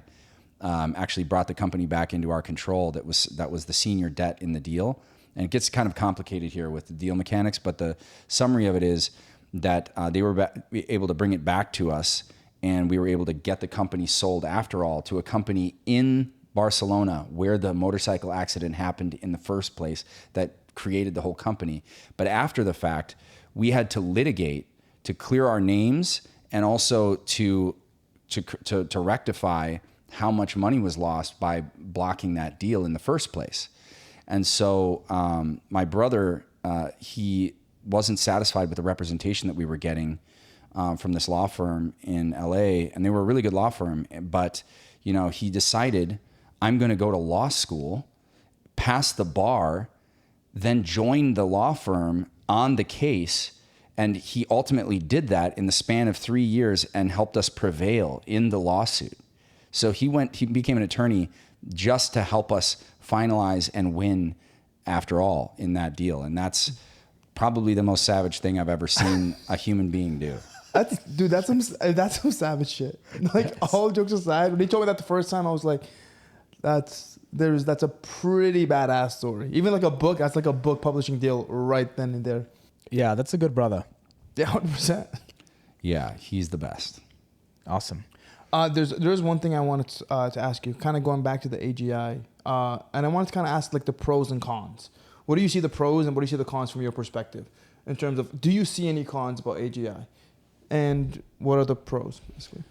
actually brought the company back into our control. That was the senior debt in the deal. And it gets kind of complicated here with the deal mechanics, but the summary of it is that they were able to bring it back to us, and we were able to get the company sold after all to a company in Barcelona where the motorcycle accident happened in the first place that created the whole company. But after the fact, we had to litigate to clear our names and also to rectify how much money was lost by blocking that deal in the first place. And so my brother, he wasn't satisfied with the representation that we were getting from this law firm in LA, and they were a really good law firm. But he decided, I'm going to go to law school, pass the bar, then join the law firm on the case. And he ultimately did that in the span of 3 years and helped us prevail in the lawsuit. So he became an attorney just to help us finalize and win after all in that deal. And that's probably the most savage thing I've ever seen a human being do. That's some savage shit. Like, all jokes aside, when he told me that the first time, I was like, that's a pretty badass story. Even like a book, that's like a book publishing deal right then and there. Yeah, that's a good brother. Yeah, 100%. Yeah, he's the best. Awesome. There's one thing I wanted to ask you, kind of going back to the AGI, and I wanted to kind of ask like the pros and cons. What do you see the pros and what do you see the cons from your perspective in terms of, do you see any cons about AGI, and what are the pros basically?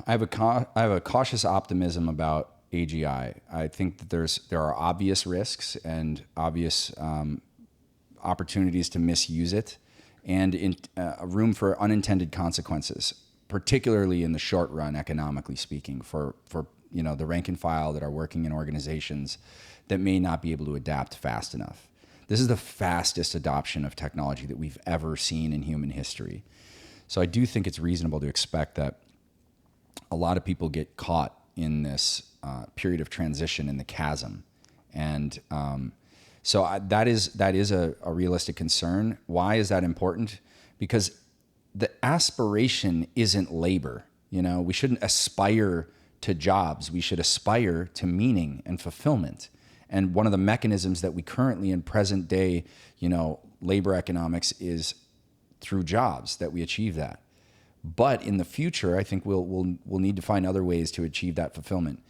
I have a cautious optimism about AGI. I think that there are obvious risks and obvious opportunities to misuse it, and room for unintended consequences, particularly in the short run, economically speaking, for the rank and file that are working in organizations that may not be able to adapt fast enough. This is the fastest adoption of technology that we've ever seen in human history. So I do think it's reasonable to expect that a lot of people get caught in this period of transition in the chasm. And so that is a realistic concern. Why is that important? Because the aspiration isn't labor. We shouldn't aspire to jobs. We should aspire to meaning and fulfillment. And one of the mechanisms that we currently in present day, labor economics is through jobs that we achieve that. But in the future, I think we'll need to find other ways to achieve that fulfillment.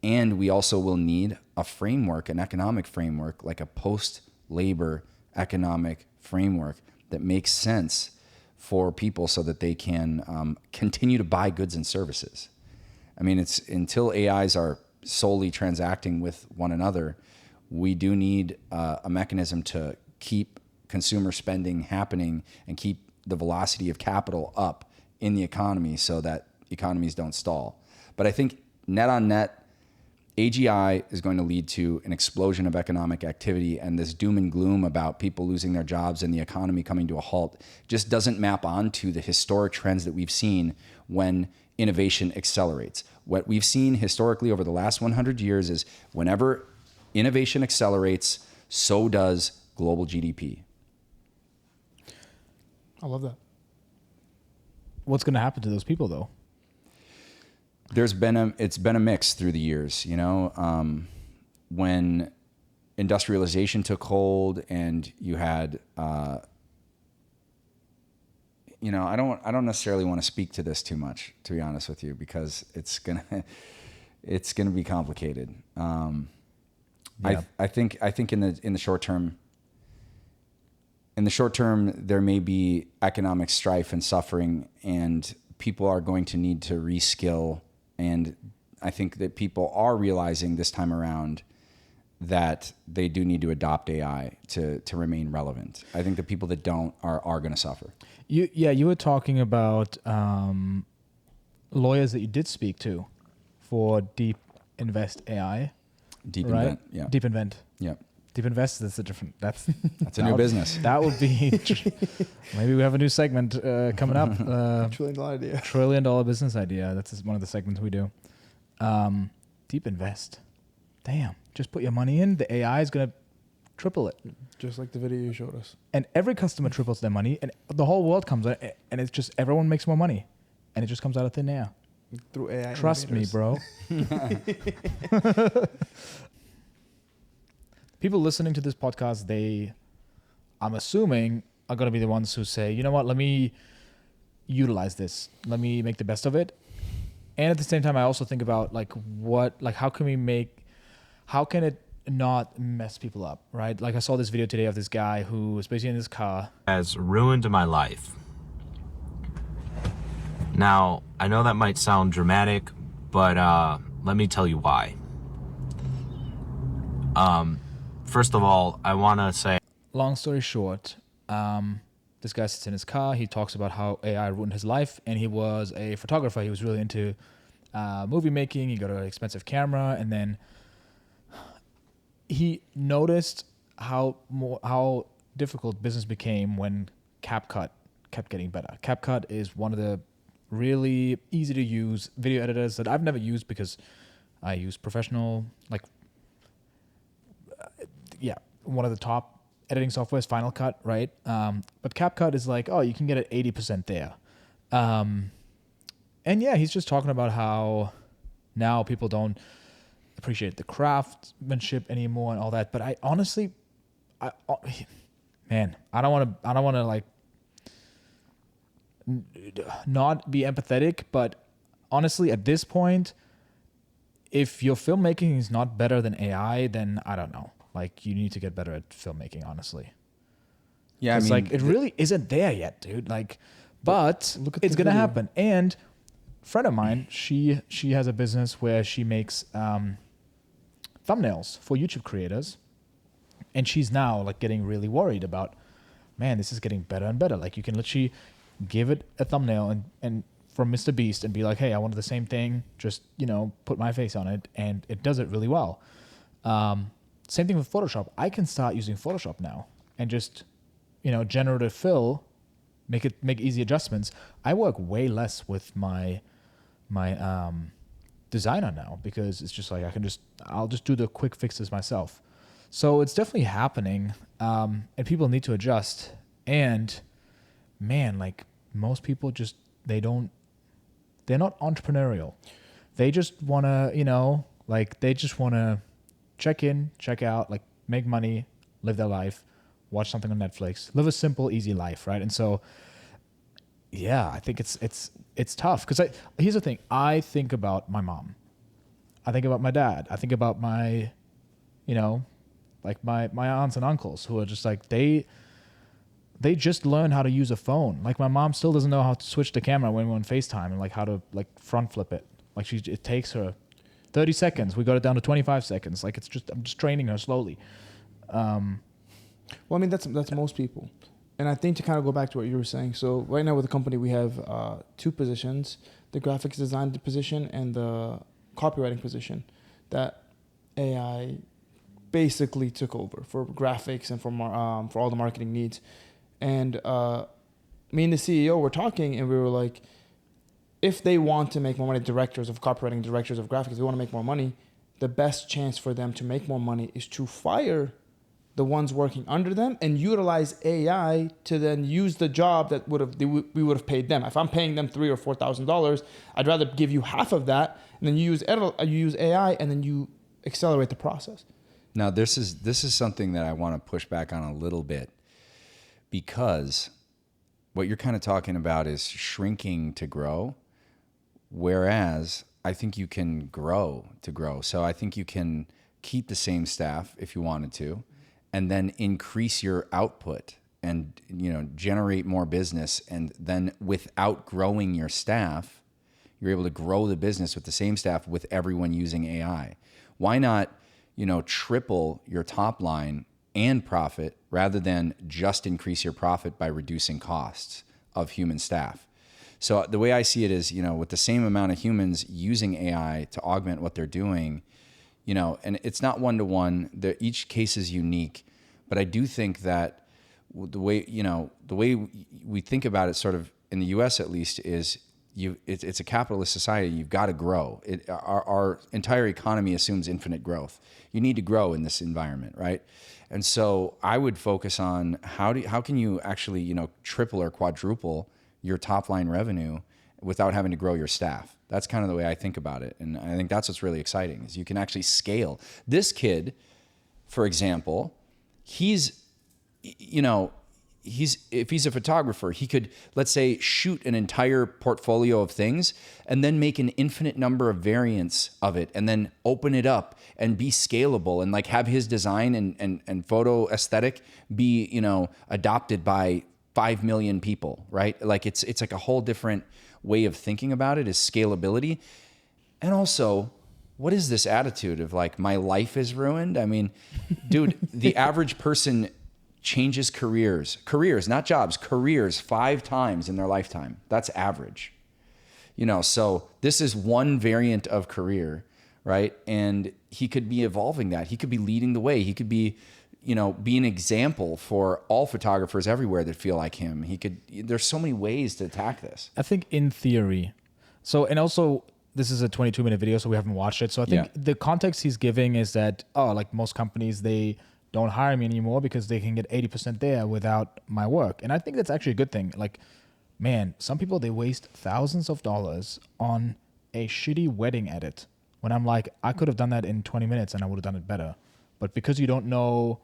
And we also will need a framework, an economic framework, like a post-labor economic framework that makes sense for people so that they can continue to buy goods and services. I mean, it's until AIs are solely transacting with one another, we do need a mechanism to keep consumer spending happening and keep the velocity of capital up in the economy so that economies don't stall. But I think net on net, AGI is going to lead to an explosion of economic activity, and this doom and gloom about people losing their jobs and the economy coming to a halt just doesn't map onto the historic trends that we've seen when innovation accelerates. What we've seen historically over the last 100 years is whenever innovation accelerates, so does global GDP. I love that. What's going to happen to those people, though? It's been a mix through the years, when industrialization took hold and you had, I don't necessarily want to speak to this too much, to be honest with you, because it's gonna be complicated. Yeah. I think in the short term, in the short term, there may be economic strife and suffering, and people are going to need to reskill. And I think that people are realizing this time around that they do need to adopt AI to remain relevant. I think the people that don't are going to suffer. You were talking about lawyers that you did speak to for DeepInvent AI. DeepInvent, right? yeah. DeepInvent. Yeah. DeepInvest, that's a different, that's a new business. That would be, maybe we have a new segment coming up. $1 trillion idea. $1 trillion business idea. That's just one of the segments we do. DeepInvest. Damn. Just put your money in. The AI is going to triple it. Just like the video you showed us. And every customer triples their money, and the whole world comes in, and it's just everyone makes more money, and it just comes out of thin air. Through AI. Trust me, bro. People listening to this podcast, I'm assuming, are going to be the ones who say, you know what, let me utilize this. Let me make the best of it. And at the same time, I also think about how can it not mess people up, right? Like I saw this video today of this guy who was basically in his car. Has ruined my life. Now, I know that might sound dramatic, but let me tell you why. First of all, I want to say... Long story short, this guy sits in his car. He talks about how AI ruined his life, and he was a photographer. He was really into movie making. He got an expensive camera, and then he noticed how difficult business became when CapCut kept getting better. CapCut is one of the really easy to use video editors that I've never used because I use professional, one of the top editing software is Final Cut, right? But CapCut is you can get it 80% there. And yeah, he's just talking about how now people don't appreciate the craftsmanship anymore and all that. But I honestly, I don't want to not be empathetic, but honestly, at this point, if your filmmaking is not better than AI, then I don't know. You need to get better at filmmaking, honestly. Yeah, it really isn't there yet, dude. But it's gonna happen. And a friend of mine, she has a business where she makes thumbnails for YouTube creators, and she's now getting really worried about, man, this is getting better and better. You can literally give it a thumbnail and from Mr. Beast and be like, hey, I wanted the same thing, just put my face on it, and it does it really well. Same thing with Photoshop. I can start using Photoshop now and just, generative fill, make easy adjustments. I work way less with my designer now because it's just I'll just do the quick fixes myself. So it's definitely happening, and people need to adjust. And man, most people just, they're not entrepreneurial. They just want to, they just want to check in, check out, make money, live their life, watch something on Netflix, live a simple, easy life, right? And so, yeah, I think it's tough because here's the thing. I think about my mom. I think about my dad. I think about my, my aunts and uncles who are just they just learned how to use a phone. My mom still doesn't know how to switch the camera when we're on FaceTime and how to front flip it. It takes her 30 seconds. We got it down to 25 seconds. I'm just training her slowly. Well, that's most people. And I think to kind of go back to what you were saying. So right now with the company, we have two positions, the graphics design position and the copywriting position that AI basically took over for graphics and for all the marketing needs. And me and the CEO were talking, and we were like, if they want to make more money, directors of copywriting, directors of graphics, they want to make more money, the best chance for them to make more money is to fire the ones working under them and utilize AI to then use the job that we would have paid them. If I'm paying them $3,000 or $4,000, I'd rather give you half of that, and then you use AI, and then you accelerate the process. Now, this is something that I want to push back on a little bit, because what you're kind of talking about is shrinking to grow, whereas I think you can grow to grow. So I think you can keep the same staff if you wanted to, and then increase your output and generate more business, and then without growing your staff, you're able to grow the business with the same staff with everyone using AI. Why not, triple your top line and profit rather than just increase your profit by reducing costs of human staff? So the way I see it is, with the same amount of humans using AI to augment what they're doing, and it's not one-to-one, each case is unique, but I do think that the way we think about it, sort of in the US at least, is it's a capitalist society. You've got to grow. Our entire economy assumes infinite growth. You need to grow in this environment, right? And so I would focus on how can you actually triple or quadruple your top line revenue without having to grow your staff. That's kind of the way I think about it, and I think that's what's really exciting is you can actually scale. This kid, for example, if he's a photographer, he could, let's say, shoot an entire portfolio of things and then make an infinite number of variants of it and then open it up and be scalable and like have his design and photo aesthetic be, adopted by 5 million people, right? Like it's like a whole different way of thinking about it, is scalability. And also, what is this attitude of like, my life is ruined? I mean, dude, the average person changes careers, not jobs, careers 5 times in their lifetime. That's average. So this is one variant of career, right? And he could be evolving that. He could be leading the way. He could be, be an example for all photographers everywhere that feel like him. There's so many ways to attack this. I think in theory. So, and also this is a 22-minute video, so we haven't watched it. So I think the context he's giving is that, like most companies, they don't hire me anymore because they can get 80% there without my work. And I think that's actually a good thing. Like, man, some people, they waste thousands of dollars on a shitty wedding edit when I'm like, I could have done that in 20 minutes and I would have done it better. But because you don't know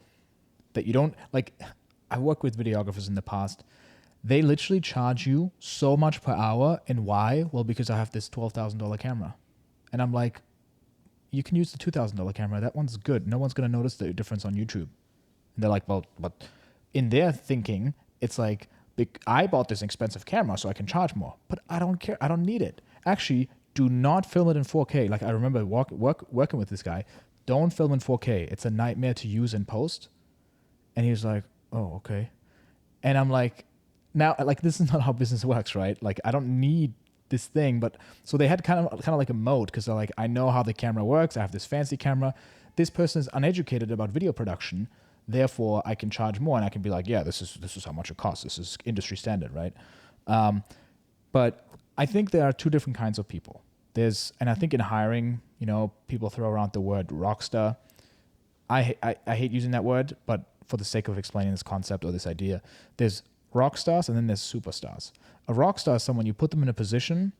that you don't, like, I worked with videographers in the past. They literally charge you so much per hour. And why? Well, because I have this $12,000 camera. And I'm like, you can use the $2,000 camera. That one's good. No one's going to notice the difference on YouTube. And they're like, well, but in their thinking, it's like, I bought this expensive camera so I can charge more. But I don't care. I don't need it. Actually, do not film it in 4K. Like I remember working with this guy. Don't film in 4K. It's a nightmare to use in post. And he was like, oh, okay. And I'm like, now, like, this is not how business works, right? Like, I don't need this thing. But so they had kind of like a mode, because they're like, I know how the camera works. I have this fancy camera. This person is uneducated about video production. Therefore, I can charge more, and I can be like, yeah, this is how much it costs. This is industry standard, right? But I think there are two different kinds of people. And I think in hiring, people throw around the word rockstar. I hate using that word, but for the sake of explaining this concept or this idea, there's rock stars and then there's superstars. A rock star is someone, you put them in a position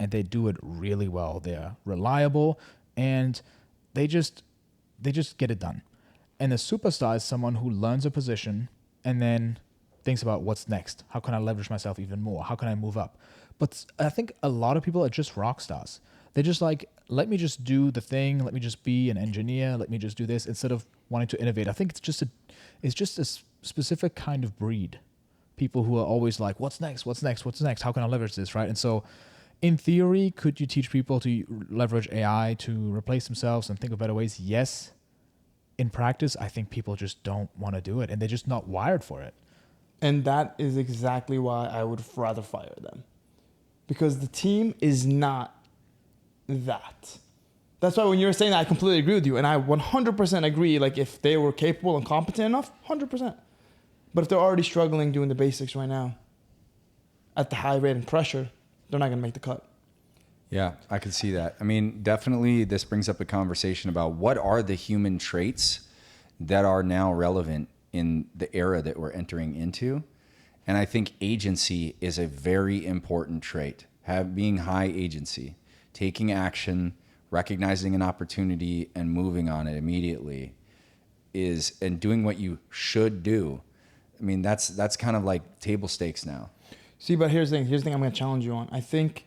and they do it really well. They're reliable and they just get it done. And a superstar is someone who learns a position and then thinks about what's next. How can I leverage myself even more? How can I move up? But I think a lot of people are just rock stars. They're just like, let me just do the thing. Let me just be an engineer. Let me just do this instead of wanting to innovate. I think it's just a specific kind of breed. People who are always like, what's next? What's next? What's next? How can I leverage this, right? And so in theory, could you teach people to leverage AI to replace themselves and think of better ways? Yes. In practice, I think people just don't want to do it, and they're just not wired for it. And that is exactly why I would rather fire them. Because the team is not that. That's why when you were saying that, I completely agree with you. And I 100% agree, like if they were capable and competent enough, 100%. But if they're already struggling doing the basics right now, at the high rate and pressure, they're not going to make the cut. Yeah, I can see that. I mean, definitely this brings up a conversation about what are the human traits that are now relevant in the era that we're entering into. And I think agency is a very important trait. Being high agency, taking action, recognizing an opportunity and moving on it immediately and doing what you should do. I mean, that's kind of like table stakes now. See, but here's the thing I'm going to challenge you on. I think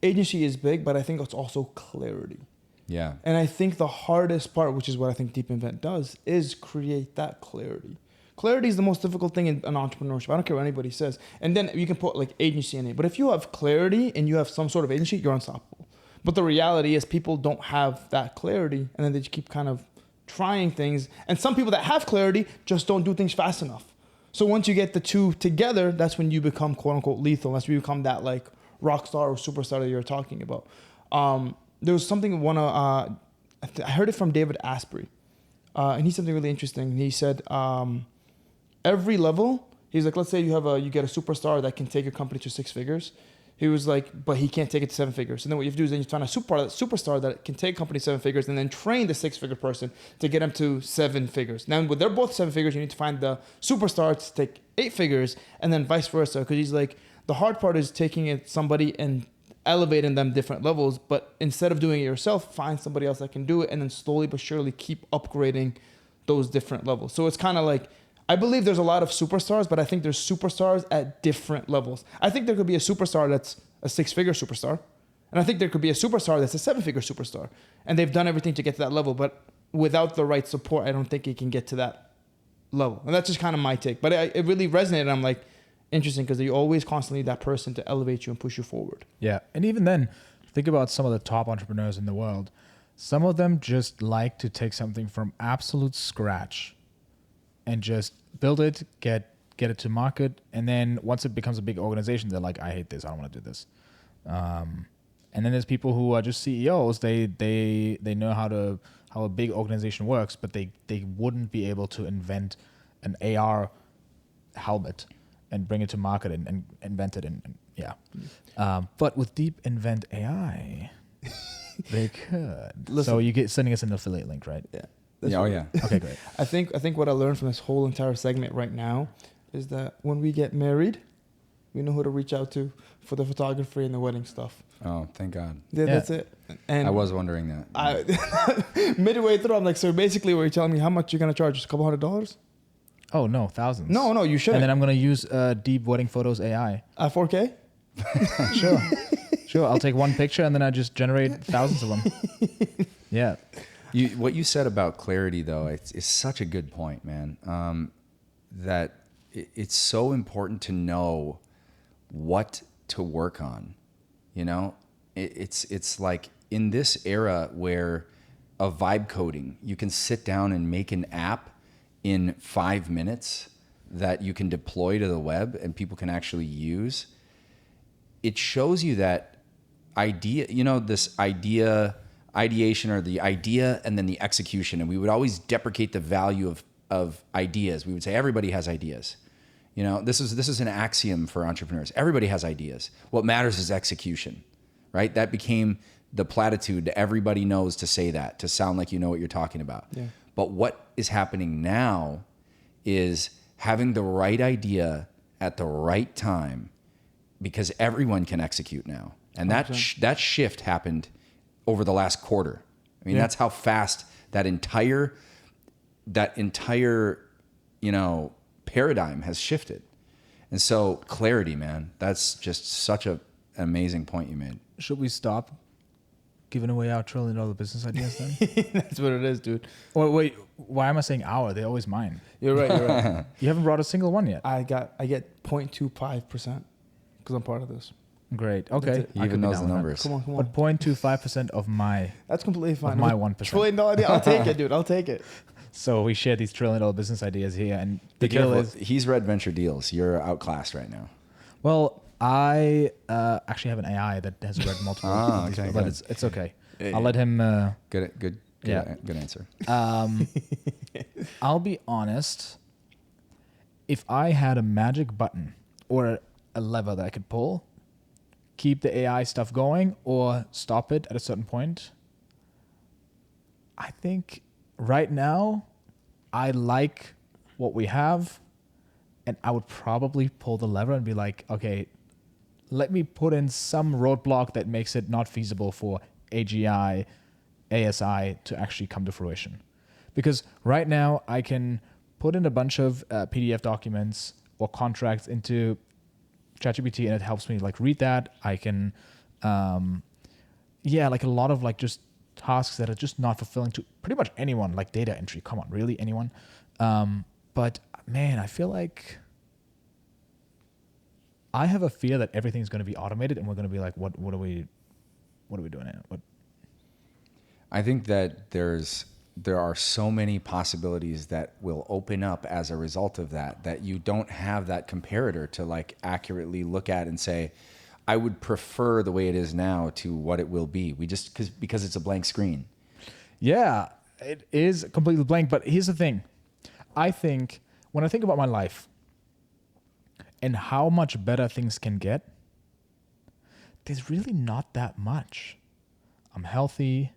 agency is big, but I think it's also clarity. Yeah. And I think the hardest part, which is what I think DeepInvent does, is create that clarity. Clarity is the most difficult thing in entrepreneurship. I don't care what anybody says. And then you can put like agency in it. But if you have clarity and you have some sort of agency, you're unstoppable. But the reality is people don't have that clarity, and then they just keep kind of trying things. And some people that have clarity just don't do things fast enough. So once you get the two together, that's when you become quote unquote lethal. That's when you become that like rock star or superstar that you're talking about. There was something I heard it from David Asprey, and he's something really interesting. He said every level, he's like, let's say you get a superstar that can take your company to 6 figures. He was like, but he can't take it to 7 figures. And then what you have to do is then you find a superstar that can take a company 7 figures, and then train the 6-figure person to get them to 7 figures. Now, when they're both 7 figures, you need to find the superstar to take 8 figures, and then vice versa. Because he's like, the hard part is taking somebody and elevating them different levels. But instead of doing it yourself, find somebody else that can do it, and then slowly but surely keep upgrading those different levels. So it's kind of like, I believe there's a lot of superstars, but I think there's superstars at different levels. I think there could be a superstar that's a 6-figure superstar. And I think there could be a superstar that's a 7-figure superstar. And they've done everything to get to that level, but without the right support, I don't think it can get to that level. And that's just kind of my take. But it really resonated. I'm like, interesting, because you always constantly need that person to elevate you and push you forward. Yeah. And even then, think about some of the top entrepreneurs in the world. Some of them just like to take something from absolute scratch and just build it, get it to market, and then once it becomes a big organization, they're like, I hate this, I don't want to do this. And then there's people who are just CEOs. They know how a big organization works, but they wouldn't be able to invent an AR helmet and bring it to market and invent it. And yeah. But with DeepInvent AI, they could. Listen, so you get sending us an affiliate link, right? Yeah. Yeah. Okay, great. I think what I learned from this whole entire segment right now is that when we get married, we know who to reach out to for the photography and the wedding stuff. Oh, thank God. Yeah, that's it. And I was wondering that. Midway through, I'm like, so basically, were you telling me how much you're gonna charge? Just a couple $100? Oh no, thousands. No, you shouldn't. And then I'm gonna use Deep Wedding Photos AI. 4K? Sure. I'll take one picture and then I just generate thousands of them. Yeah. What you said about clarity, though, it's such a good point, man. That it's so important to know what to work on. You know, it's like in this era where of vibe coding, you can sit down and make an app in 5 minutes that you can deploy to the web and people can actually use. It shows you that ideation or the idea and then the execution. And we would always deprecate the value of ideas. We would say everybody has ideas. You know, this is an axiom for entrepreneurs. Everybody has ideas. What matters is execution, right? That became the platitude. Everybody knows to say that, to sound like you know what you're talking about. Yeah. But what is happening now is having the right idea at the right time, because everyone can execute now. And that shift happened over the last quarter. I mean, that's how fast that entire, paradigm has shifted. And so clarity, man, that's just such an amazing point you made. Should we stop giving away our $1 trillion business ideas then? That's what it is, dude. Or wait, why am I saying our? They're always mine. You're right. You haven't brought a single one yet. I get 0.25% because I'm part of this. Great. Okay. He even knows the numbers. Come on. But 0.25% of my... That's completely fine. Of my 1%. $1 trillion idea. I'll take it, dude. I'll take it. So we share these $1 trillion business ideas here, and the Be careful. deal is... He's read venture deals. You're outclassed right now. Well, I actually have an AI that has read multiple of these, but it's okay. I'll let him... Good answer. I'll be honest. If I had a magic button or a lever that I could pull, keep the AI stuff going or stop it at a certain point, I think right now I like what we have, and I would probably pull the lever and be like, okay, let me put in some roadblock that makes it not feasible for AGI, ASI to actually come to fruition. Because right now I can put in a bunch of PDF documents or contracts into ChatGPT and it helps me like read that. I can, like a lot of like just tasks that are just not fulfilling to pretty much anyone, like data entry. Come on, really, anyone? But man, I feel like I have a fear that everything's going to be automated and we're going to be like, what are we doing now? I think that there are so many possibilities that will open up as a result of that you don't have that comparator to like accurately look at and say, I would prefer the way it is now to what it will be. We just because it's a blank screen. Yeah, it is completely blank. But here's the thing. I think when I think about my life and how much better things can get, there's really not that much. I'm healthy.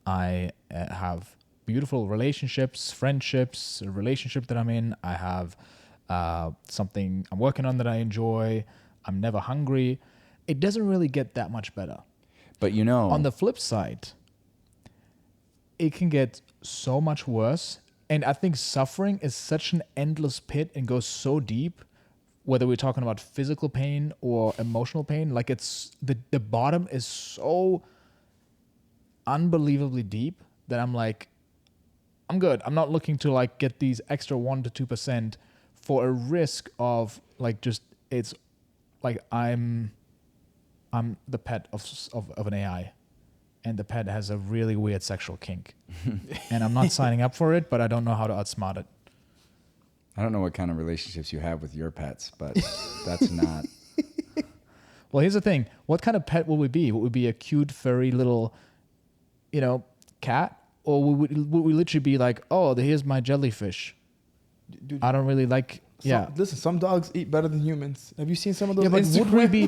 I have beautiful relationships, friendships, a relationship that I'm in. I have something I'm working on that I enjoy. I'm never hungry. It doesn't really get that much better. But you know, on the flip side, it can get so much worse. And I think suffering is such an endless pit and goes so deep, whether we're talking about physical pain or emotional pain. Like it's the bottom is so unbelievably deep that I'm like, I'm good. I'm not looking to like get these extra 1% to 2% for a risk of like just it's like I'm the pet of an AI, and the pet has a really weird sexual kink, and I'm not signing up for it, but I don't know how to outsmart it. I don't know what kind of relationships you have with your pets, but that's not. Well, here's the thing. What kind of pet will we be? Would we be a cute, furry little, cat? Or would we literally be like, oh, here's my jellyfish? Dude, I don't really like... Listen, some dogs eat better than humans. Have you seen some of those? Yeah, but would we be...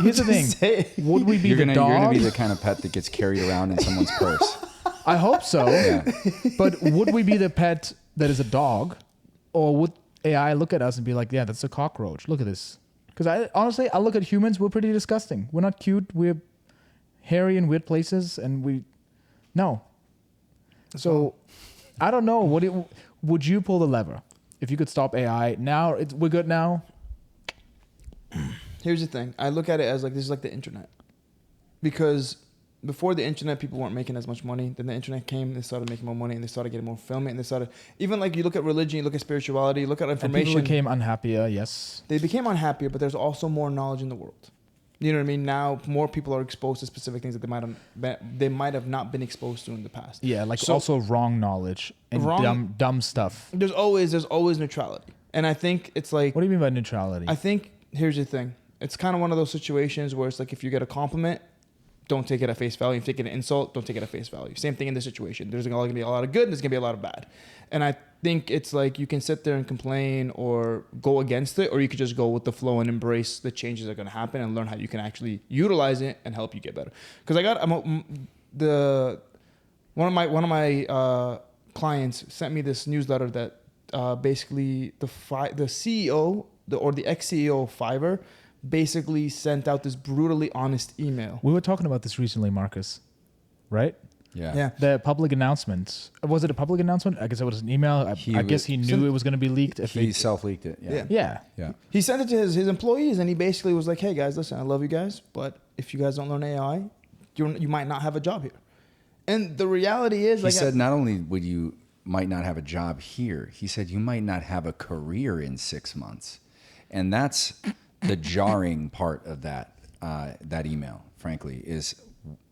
here's the thing. Would we be the dog? You're going to be the kind of pet that gets carried around in someone's purse. I hope so. Yeah. But would we be the pet that is a dog? Or would AI look at us and be like, yeah, that's a cockroach. Look at this. Because honestly, I look at humans, we're pretty disgusting. We're not cute. We're hairy in weird places. And no. So I don't know. Would you pull the lever? If you could stop AI now, we're good now. Here's the thing. I look at it as like, this is like the internet. Because before the internet, people weren't making as much money. Then the internet came, they started making more money, and they started getting more fulfillment, and they started, even like you look at religion, you look at spirituality, you look at information. And people became unhappier, yes. They became unhappier, but there's also more knowledge in the world. You know what I mean? Now more people are exposed to specific things that they might have not been exposed to in the past. Yeah, like also wrong knowledge and dumb stuff. There's always neutrality. And I think it's like... What do you mean by neutrality? I think, here's the thing. It's kind of one of those situations where it's like if you get a compliment, don't take it at face value. If you take an insult, don't take it at face value. Same thing in this situation. There's going to be a lot of good and there's going to be a lot of bad. And I think it's like you can sit there and complain or go against it, or you could just go with the flow and embrace the changes that are going to happen and learn how you can actually utilize it and help you get better. Because one of my clients sent me this newsletter that basically the CEO or the ex-CEO of Fiverr basically sent out this brutally honest email. We were talking about this recently, Marcus, right? Yeah. The public announcement. Was it a public announcement? I guess it was an email. I guess he knew it was going to be leaked. He self-leaked it. Yeah. He sent it to his employees, and he basically was like, hey, guys, listen, I love you guys, but if you guys don't learn AI, you might not have a job here. And the reality is... He said not only would you might not have a job here, he said you might not have a career in 6 months. And that's the jarring part of that email, frankly, is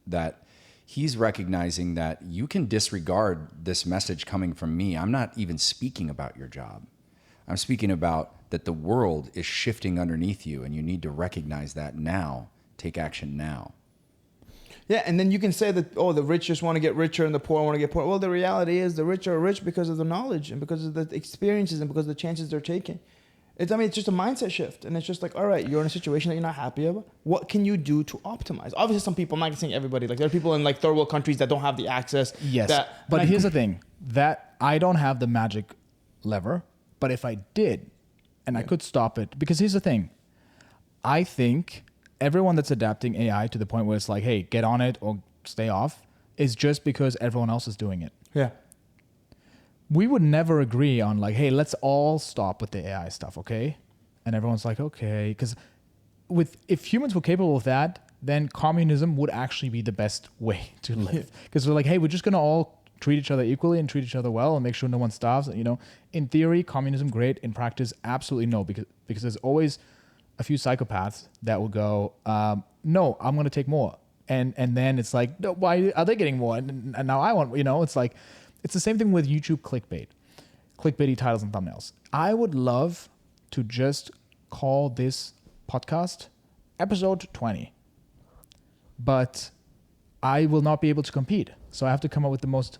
that... He's recognizing that you can disregard this message coming from me. I'm not even speaking about your job. I'm speaking about that the world is shifting underneath you, and you need to recognize that now. Take action now. Yeah, and then you can say that, the rich just want to get richer and the poor want to get poor. Well, the reality is the rich are rich because of the knowledge and because of the experiences and because of the chances they're taking. It's just a mindset shift. And it's just like, all right, you're in a situation that you're not happy about. What can you do to optimize? Obviously, some people, I'm not saying everybody, like there are people in like third world countries that don't have the access. Yes, but here's the thing, that I don't have the magic lever, but if I did, and I could stop it, because here's the thing, I think everyone that's adapting AI to the point where it's like, hey, get on it or stay off, is just because everyone else is doing it. Yeah. We would never agree on like, hey, let's all stop with the AI stuff, okay? And everyone's like, okay, because if humans were capable of that, then communism would actually be the best way to live. Because we're like, hey, we're just gonna all treat each other equally and treat each other well and make sure no one starves. You know, in theory, communism great. In practice, absolutely no, because there's always a few psychopaths that will go, no, I'm going to take more. And then it's like, no, why are they getting more? And now I want, you know, it's like, it's the same thing with YouTube clickbaity titles and thumbnails. I would love to just call this podcast episode 20, but I will not be able to compete. So I have to come up with the most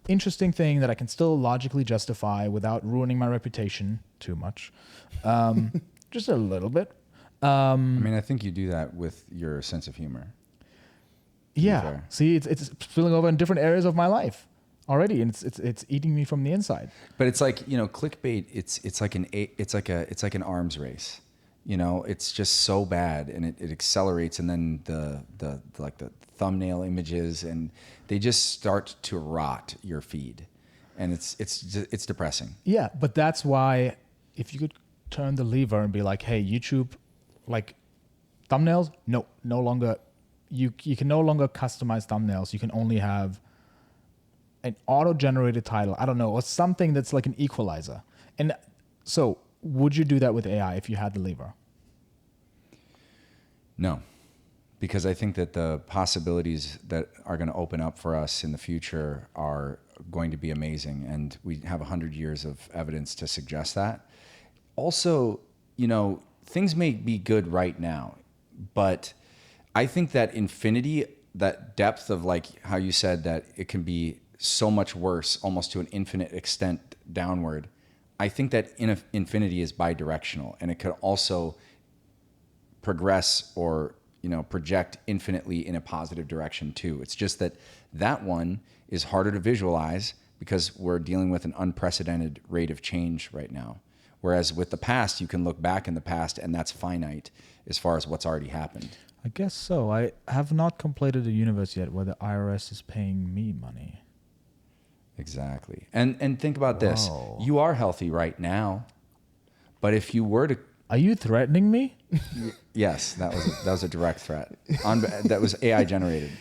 interesting thing that I can still logically justify without ruining my reputation too much. Just a little bit. I mean, I think you do that with your sense of humor. Yeah. See, it's spilling over in different areas of my life already, and it's eating me from the inside. But it's like, you know, clickbait. It's like an arms race. You know, it's just so bad, and it accelerates, and then the thumbnail images, and they just start to rot your feed, and it's depressing. Yeah, but that's why if you could turn the lever and be like, hey, YouTube, like thumbnails, no longer. You can no longer customize thumbnails. You can only have an auto-generated title. I don't know, or something that's like an equalizer. And so, would you do that with AI if you had the lever? No, because I think that the possibilities that are going to open up for us in the future are going to be amazing, and we have 100 years of evidence to suggest that. Also, you know, things may be good right now, but I think that infinity, that depth of, like how you said that it can be so much worse, almost to an infinite extent downward. I think that infinity is bidirectional, and it could also progress or, you know, project infinitely in a positive direction too. It's just that one is harder to visualize because we're dealing with an unprecedented rate of change right now. Whereas with the past, you can look back in the past, and that's finite as far as what's already happened. I guess so. I have not completed a universe yet where the IRS is paying me money. Exactly. And think about this. You are healthy right now, but if you were to... Are you threatening me? Yes, that was a direct threat. That was AI generated.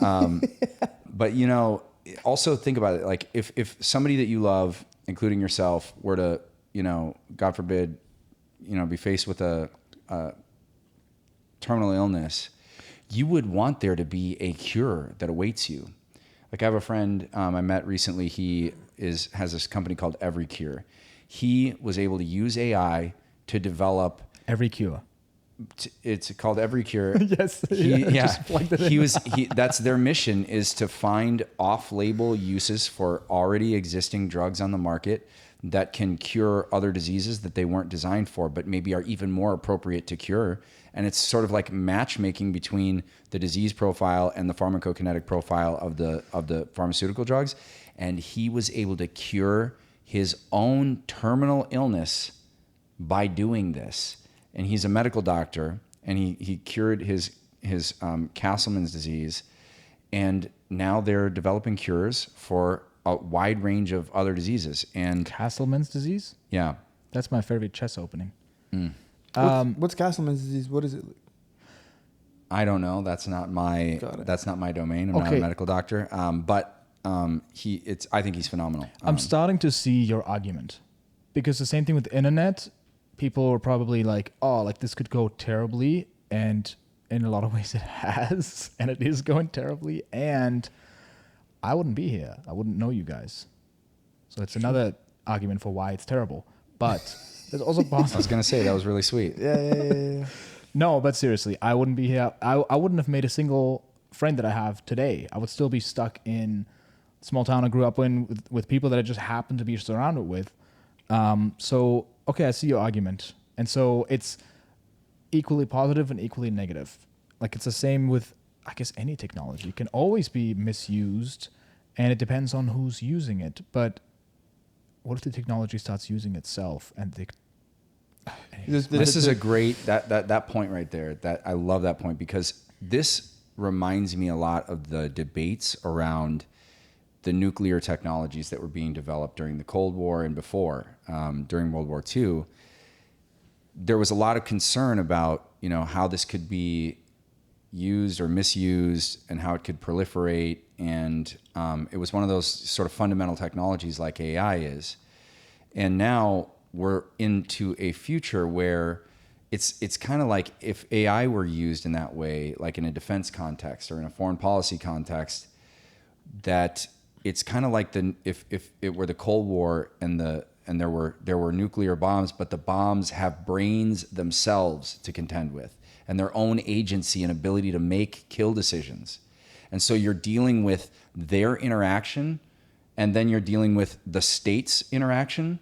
But, you know, also think about it. Like if somebody that you love, including yourself, were to, you know, God forbid, you know, be faced with a terminal illness, you would want there to be a cure that awaits you. Like I have a friend I met recently. He has this company called Every Cure. He was able to use AI to develop Every Cure. It's called Every Cure. Yes. That's their mission, is to find off-label uses for already existing drugs on the market that can cure other diseases that they weren't designed for, but maybe are even more appropriate to cure. And it's sort of like matchmaking between the disease profile and the pharmacokinetic profile of the pharmaceutical drugs. And he was able to cure his own terminal illness by doing this. And he's a medical doctor, and he cured his Castleman's disease. And now they're developing cures for a wide range of other diseases. And Castleman's disease? Yeah. That's my favorite chess opening. What's Castleman's disease? What is it? I don't know. That's not my domain. I'm not a medical doctor. But I think he's phenomenal. I'm starting to see your argument, because the same thing with the internet, people were probably like, oh, like this could go terribly, and in a lot of ways it has, and it is going terribly, and I wouldn't be here. I wouldn't know you guys. So it's another argument for why it's terrible. But there's also possible. I was going to say, that was really sweet. Yeah. No, but seriously, I wouldn't be here. I wouldn't have made a single friend that I have today. I would still be stuck in a small town I grew up in with people that I just happened to be surrounded with. So, okay, I see your argument. And so it's equally positive and equally negative. Like it's the same with, I guess, any technology. It can always be misused, and it depends on who's using it. But what if the technology starts using itself and this is a great that point right there. That I love that point, because this reminds me a lot of the debates around the nuclear technologies that were being developed during the Cold War and before, during World War II. There was a lot of concern about, you know, how this could be used or misused and how it could proliferate and it was one of those sort of fundamental technologies like AI is. And now we're into a future where it's kind of like if AI were used in that way, like in a defense context or in a foreign policy context, that it's kind of like if it were the Cold War and there were nuclear bombs, but the bombs have brains themselves to contend with and their own agency and ability to make kill decisions. And so you're dealing with their interaction, and then you're dealing with the state's interaction,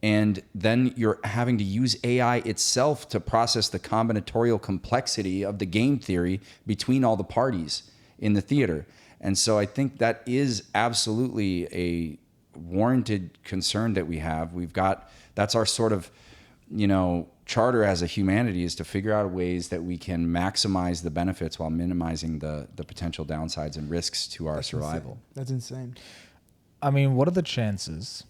and then you're having to use AI itself to process the combinatorial complexity of the game theory between all the parties in the theater. And so I think that is absolutely a warranted concern that we have. That's our sort of, charter as a humanity, is to figure out ways that we can maximize the benefits while minimizing the potential downsides and risks to our survival. That's insane. I mean, what are the chances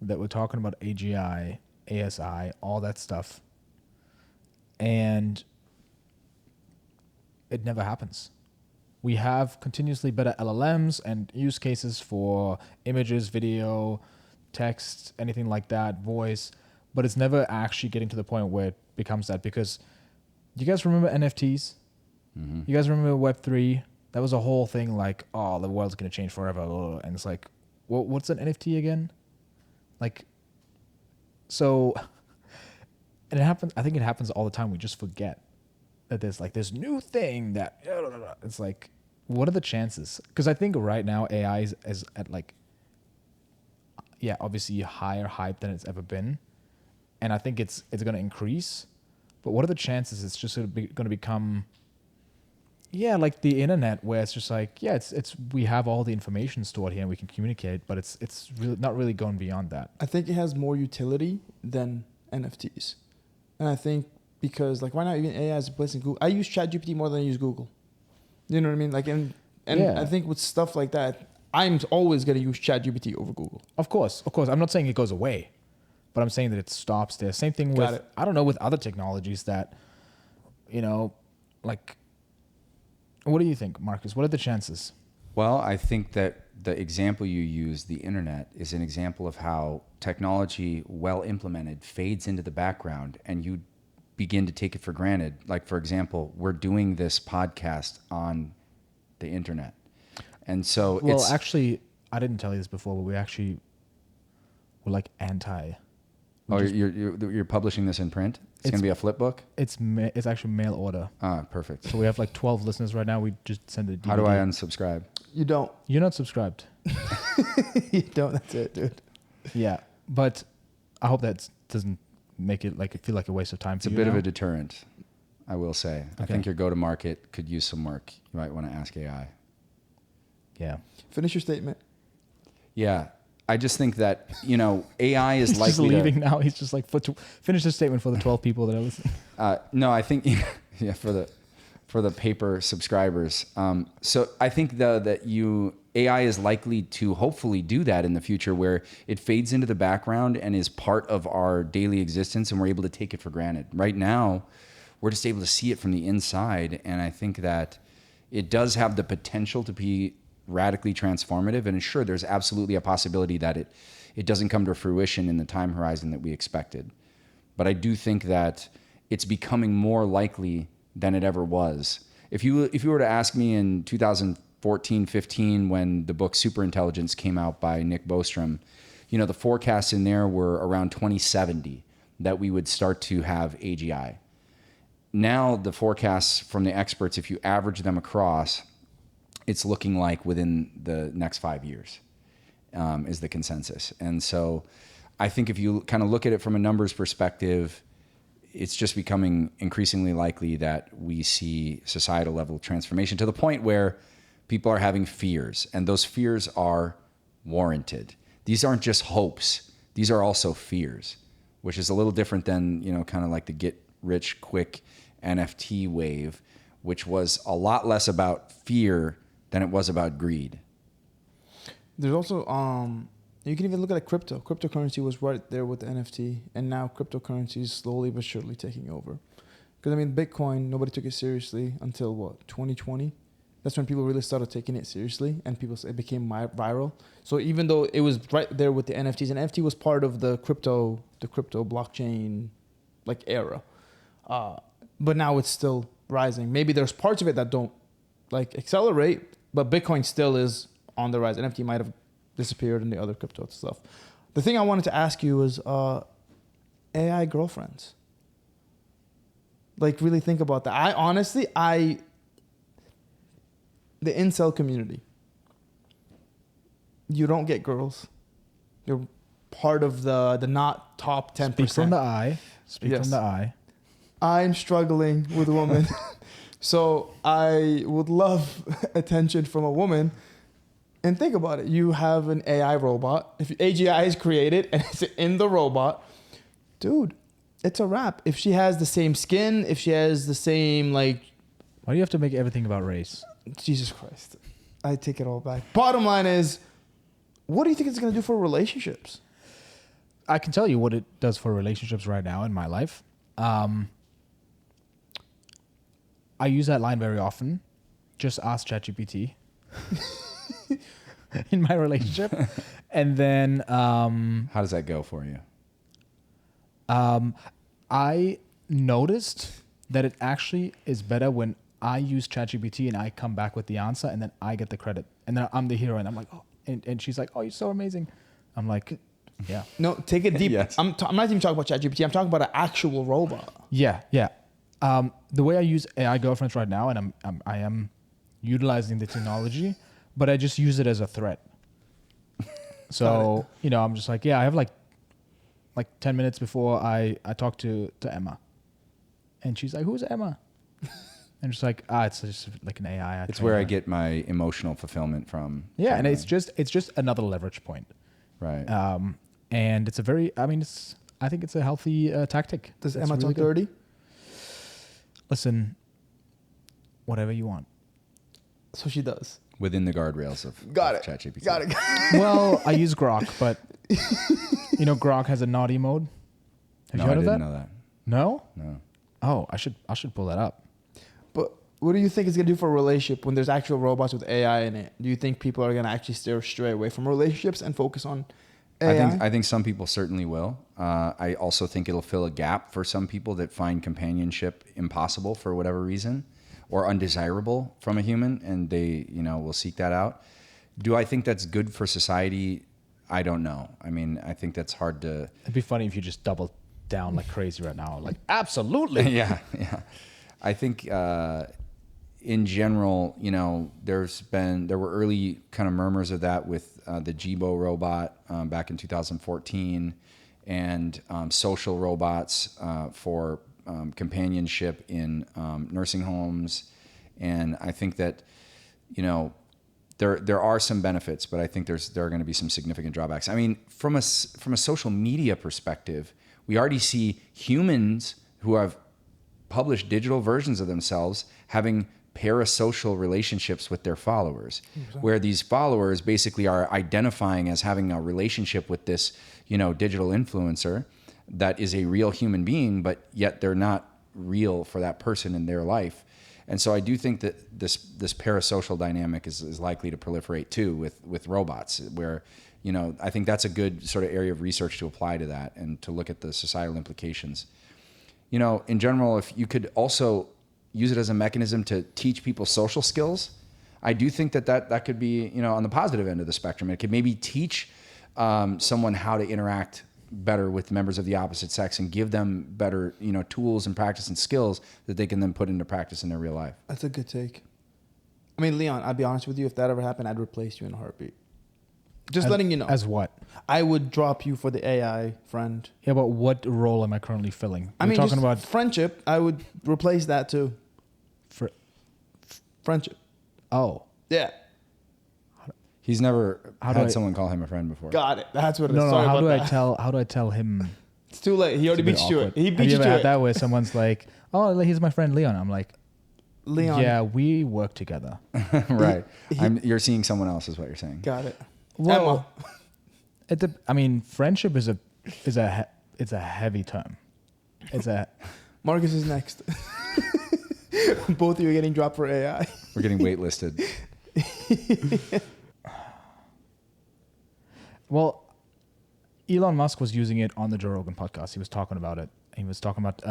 that we're talking about AGI, ASI, all that stuff, and it never happens? We have continuously better LLMs and use cases for images, video, text, anything like that, voice, but it's never actually getting to the point where it becomes that. Because you guys remember NFTs? Mm-hmm. You guys remember Web3? That was a whole thing like, oh, the world's going to change forever. And it's like, what's an NFT again? Like, so, and it happens, I think it happens all the time. We just forget that there's like this new thing that, it's like, what are the chances? Because I think right now AI is at like, obviously higher hype than it's ever been. And I think it's going to increase. But what are the chances it's just going to become, like the internet, where it's just like, it's we have all the information stored here and we can communicate, but it's really not really going beyond that. I think it has more utility than NFTs. And I think because like, why not even AI is replacing Google? I use ChatGPT more than I use Google. You know what I mean? Like, and I think with stuff like that, I'm always going to use ChatGPT over Google. Of course. I'm not saying it goes away, but I'm saying that it stops there. Same thing with, I don't know, with other technologies that, like, what do you think, Marcus? What are the chances? Well, I think that the example you use, the internet, is an example of how technology, well implemented, fades into the background and you begin to take it for granted. Like, for example, we're doing this podcast on the internet. And so actually, I didn't tell you this before, but we're like anti. You're publishing this in print? It's going to be a flip book? It's actually mail order. Ah, perfect. So we have like 12 listeners right now. We just send a DVD. How do I unsubscribe? You don't. You're not subscribed. You don't. That's it, dude. Yeah. But I hope that doesn't make it like feel like a waste of time for you. It's a bit of a deterrent, I will say. Okay. I think your go-to-market could use some work. You might want to ask AI. Yeah. Finish your statement. Yeah. I just think that, AI is He's likely just leaving now. He's just like, finish the statement for the 12 people that are listening. No, I think, for the paper subscribers. So I think that AI is likely to hopefully do that in the future, where it fades into the background and is part of our daily existence and we're able to take it for granted. Right now, we're just able to see it from the inside. And I think that it does have the potential to be radically transformative. And sure, there's absolutely a possibility that it doesn't come to fruition in the time horizon that we expected. But I do think that it's becoming more likely than it ever was. If you were to ask me in 2014, 15, when the book Superintelligence came out by Nick Bostrom, the forecasts in there were around 2070 that we would start to have AGI. Now the forecasts from the experts, if you average them across, it's looking like within the next 5 years is the consensus. And so I think if you kind of look at it from a numbers perspective, it's just becoming increasingly likely that we see societal level transformation to the point where people are having fears, and those fears are warranted. These aren't just hopes. These are also fears, which is a little different than, kind of like the get rich quick NFT wave, which was a lot less about fear than it was about greed. There's also, you can even look at crypto. Cryptocurrency was right there with the NFT, and now cryptocurrency is slowly but surely taking over. Because, Bitcoin, nobody took it seriously until, 2020? That's when people really started taking it seriously, and it became viral. So even though it was right there with the NFTs, and NFT was part of the crypto blockchain like era, but now it's still rising. Maybe there's parts of it that don't like accelerate, but Bitcoin still is on the rise. NFT might have disappeared in the other crypto stuff. The thing I wanted to ask you was AI girlfriends. Like, really think about that. The incel community, you don't get girls. You're part of the not top 10%. Speak from the eye. From the eye. I'm struggling with a woman. So I would love attention from a woman. And think about it. You have an AI robot. If AGI is created and it's in the robot, dude, it's a wrap. If she has the same skin, if she has the same, like... Why do you have to make everything about race? Jesus Christ. I take it all back. Bottom line is, what do you think it's going to do for relationships? I can tell you what it does for relationships right now in my life. I use that line very often. Just ask ChatGPT in my relationship. And then... how does that go for you? I noticed that it actually is better when I use ChatGPT and I come back with the answer and then I get the credit. And then I'm the hero and I'm like, oh, and she's like, oh, you're so amazing. I'm like, yeah. No, take it deep. Yes. I'm not even talking about ChatGPT. I'm talking about an actual robot. Yeah. The way I use AI girlfriends right now, and I am utilizing the technology, but I just use it as a threat. So, I'm just like, yeah, I have like 10 minutes before I talk to Emma. And she's like, who's Emma? And she's like, it's just like an AI. It's where I get my emotional fulfillment from. Yeah, and it's just another leverage point. Right. And it's a very, I think it's a healthy tactic. Does It's Emma really talk dirty? Listen, whatever you want. So she does. Within the guardrails of ChatGPT. Got it. Well, I use Grok, but Grok has a naughty mode. Have you heard of that? I didn't know that. No? No. Oh, I should pull that up. But what do you think it's going to do for a relationship when there's actual robots with AI in it? Do you think people are going to actually steer stray away from relationships and focus on AI? I think some people certainly will. I also think it'll fill a gap for some people that find companionship impossible for whatever reason or undesirable from a human, and they, will seek that out. Do I think that's good for society? I don't know. I think that's hard to... It'd be funny if you just doubled down like crazy right now. Like, absolutely. Yeah. I think in general, there were early kind of murmurs of that with the Jibo robot back in 2014 and social robots for companionship in nursing homes. And I think that, there are some benefits, but I think there are going to be some significant drawbacks. From a social media perspective, we already see humans who have published digital versions of themselves having parasocial relationships with their followers, where these followers basically are identifying as having a relationship with this, digital influencer that is a real human being, but yet they're not real for that person in their life. And so I do think that this parasocial dynamic is likely to proliferate too with robots, where, I think that's a good sort of area of research to apply to that and to look at the societal implications. In general, if you could also use it as a mechanism to teach people social skills, I do think that could be, on the positive end of the spectrum. It could maybe teach someone how to interact better with members of the opposite sex and give them better, tools and practice and skills that they can then put into practice in their real life. That's a good take. Leon, I'll be honest with you. If that ever happened, I'd replace you in a heartbeat. Just letting you know. As what? I would drop you for the AI friend. Yeah, but what role am I currently filling? We're talking about friendship. I would replace that too. Friendship. Oh. Yeah. He's never had someone call him a friend before. Got it. That's what it is. No, Sorry how do about I how do I tell him? It's too late. He already beat you to it. He beat Have you you ever to had it. that where someone's like, oh, he's my friend Leon. I'm like, Leon. yeah, we work together. Right. You're seeing someone else is what you're saying. Got it. Well, friendship is a heavy term. Marcus is next. Both of you are getting dropped for AI. We're getting waitlisted. Well, Elon Musk was using it on the Joe Rogan podcast. He was talking about it. He was talking about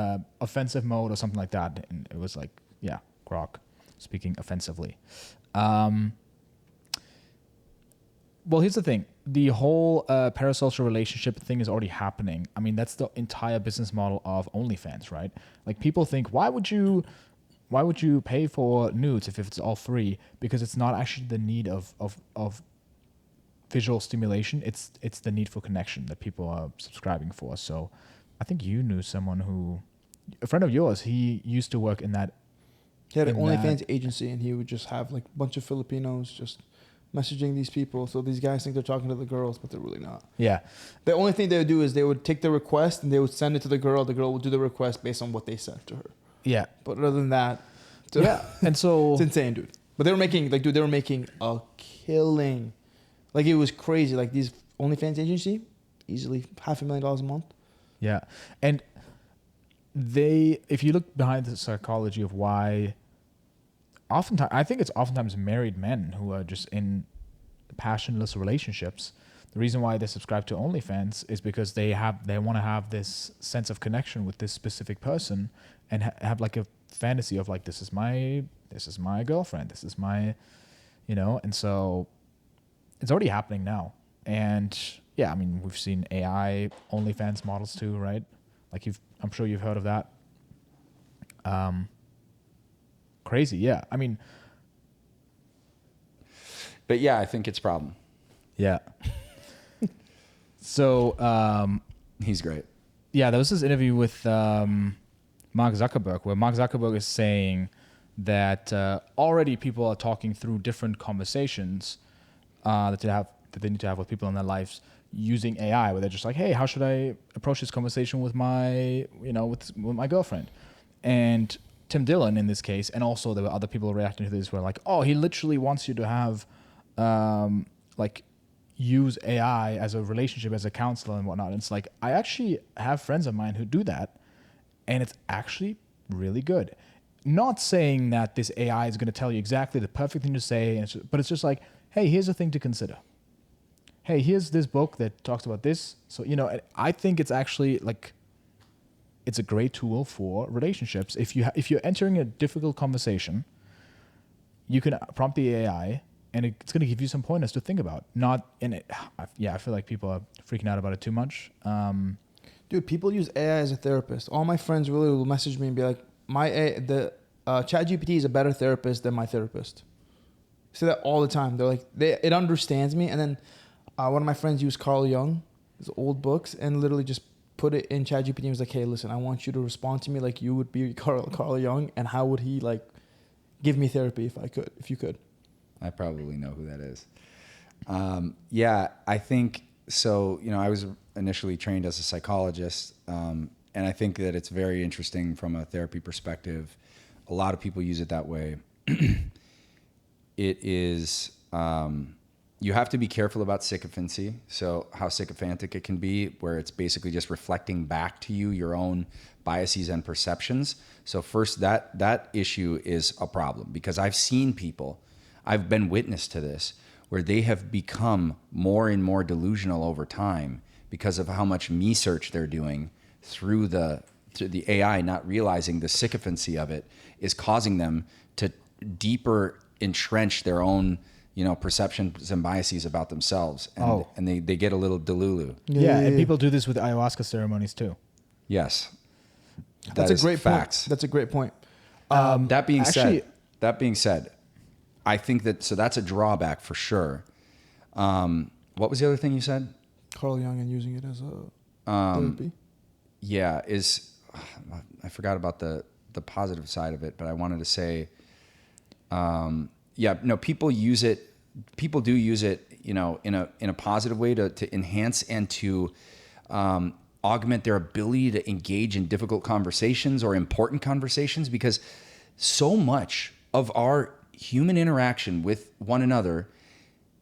offensive mode or something like that. And it was like, yeah, Grok speaking offensively. Well, here's the thing. The whole parasocial relationship thing is already happening. I mean, that's the entire business model of OnlyFans, right? Like, people think, why would you pay for nudes if it's all free? Because it's not actually the need of visual stimulation. It's the need for connection that people are subscribing for. So I think you knew someone a friend of yours, he used to work in that. He had an OnlyFans agency, and he would just have like a bunch of Filipinos just messaging these people. So these guys think they're talking to the girls, but they're really not. Yeah. The only thing they would do is they would take the request and they would send it to the girl. The girl would do the request based on what they sent to her. Yeah. But other than that, yeah. And so it's insane, dude. But they were making a killing. Like, it was crazy. Like, these OnlyFans agency, easily $500,000 a month. Yeah. And if you look behind the psychology of why, I think it's oftentimes married men who are just in passionless relationships. The reason why they subscribe to OnlyFans is because they want to have this sense of connection with this specific person and have like a fantasy of like, this is my girlfriend, this is my, and so it's already happening now. And yeah, I mean, we've seen AI OnlyFans models too, right? Like, I'm sure you've heard of that. Crazy, yeah. I mean, but yeah, I think it's a problem. Yeah. So he's great. Yeah, there was this interview with Mark Zuckerberg where Mark Zuckerberg is saying that already people are talking through different conversations that they need to have with people in their lives using AI, where they're just like, hey, how should I approach this conversation with my my girlfriend? And Tim Dillon in this case, and also there were other people reacting to this were like, oh, he literally wants you to have use AI as a relationship, as a counselor and whatnot. And it's like, I actually have friends of mine who do that, and it's actually really good. Not saying that this AI is going to tell you exactly the perfect thing to say, but it's just like, hey, here's a thing to consider. Hey, here's this book that talks about this. So, I think it's actually like, it's a great tool for relationships. If you're entering a difficult conversation, you can prompt the AI, and it's going to give you some pointers to think about. I feel like people are freaking out about it too much. Dude, people use AI as a therapist. All my friends really will message me and be like, ChatGPT is a better therapist than my therapist. They say that all the time. They're like, it understands me. And then one of my friends used Carl Jung, his old books, and literally just put it in ChatGPT and was like, hey, listen, I want you to respond to me like you would be Carl Jung, and how would he like give me therapy if you could? I probably know who that is. Yeah, I think so. I was initially trained as a psychologist, and I think that it's very interesting from a therapy perspective. A lot of people use it that way. It is, you have to be careful about sycophancy. So how sycophantic it can be, where it's basically just reflecting back to you your own biases and perceptions. So first, that issue is a problem, because I've seen people, I've been witness to this, where they have become more and more delusional over time because of how much me search they're doing through the AI, not realizing the sycophancy of it is causing them to deeper entrench their own perceptions and biases about themselves. And they get a little delulu. Yeah, and people do this with ayahuasca ceremonies too. Yes. That's a great point. That's a great point. That being said, I think that's a drawback for sure. What was the other thing you said? Carl Jung and using it as a therapy. Yeah, I forgot about the positive side of it, but I wanted to say, people use it. People do use it, in a positive way to enhance and to augment their ability to engage in difficult conversations or important conversations, because so much of our human interaction with one another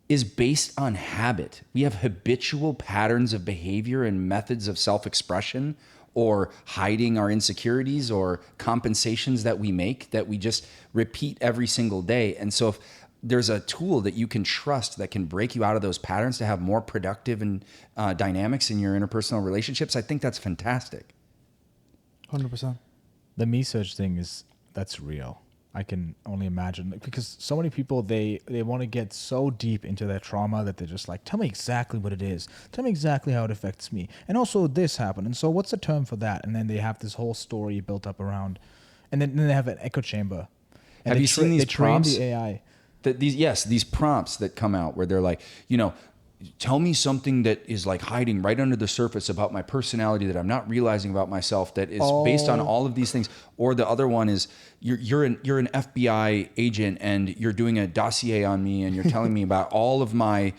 is based on habit. We have habitual patterns of behavior and methods of self-expression or hiding our insecurities or compensations that we make that we just repeat every single day. And so if there's a tool that you can trust that can break you out of those patterns to have more productive and dynamics in your interpersonal relationships, I think that's fantastic. 100%. The me search thing that's real. I can only imagine, because so many people, they want to get so deep into their trauma that they're just like, tell me exactly what it is. Tell me exactly how it affects me. And also this happened. And so what's the term for that? And then they have this whole story built up around, and then they have an echo chamber. And have you seen these prompts? The AI. These prompts that come out where they're like, tell me something that is like hiding right under the surface about my personality that I'm not realizing about myself, that is based on all of these things. Or the other one is you're an FBI agent and you're doing a dossier on me and you're telling me about all of my,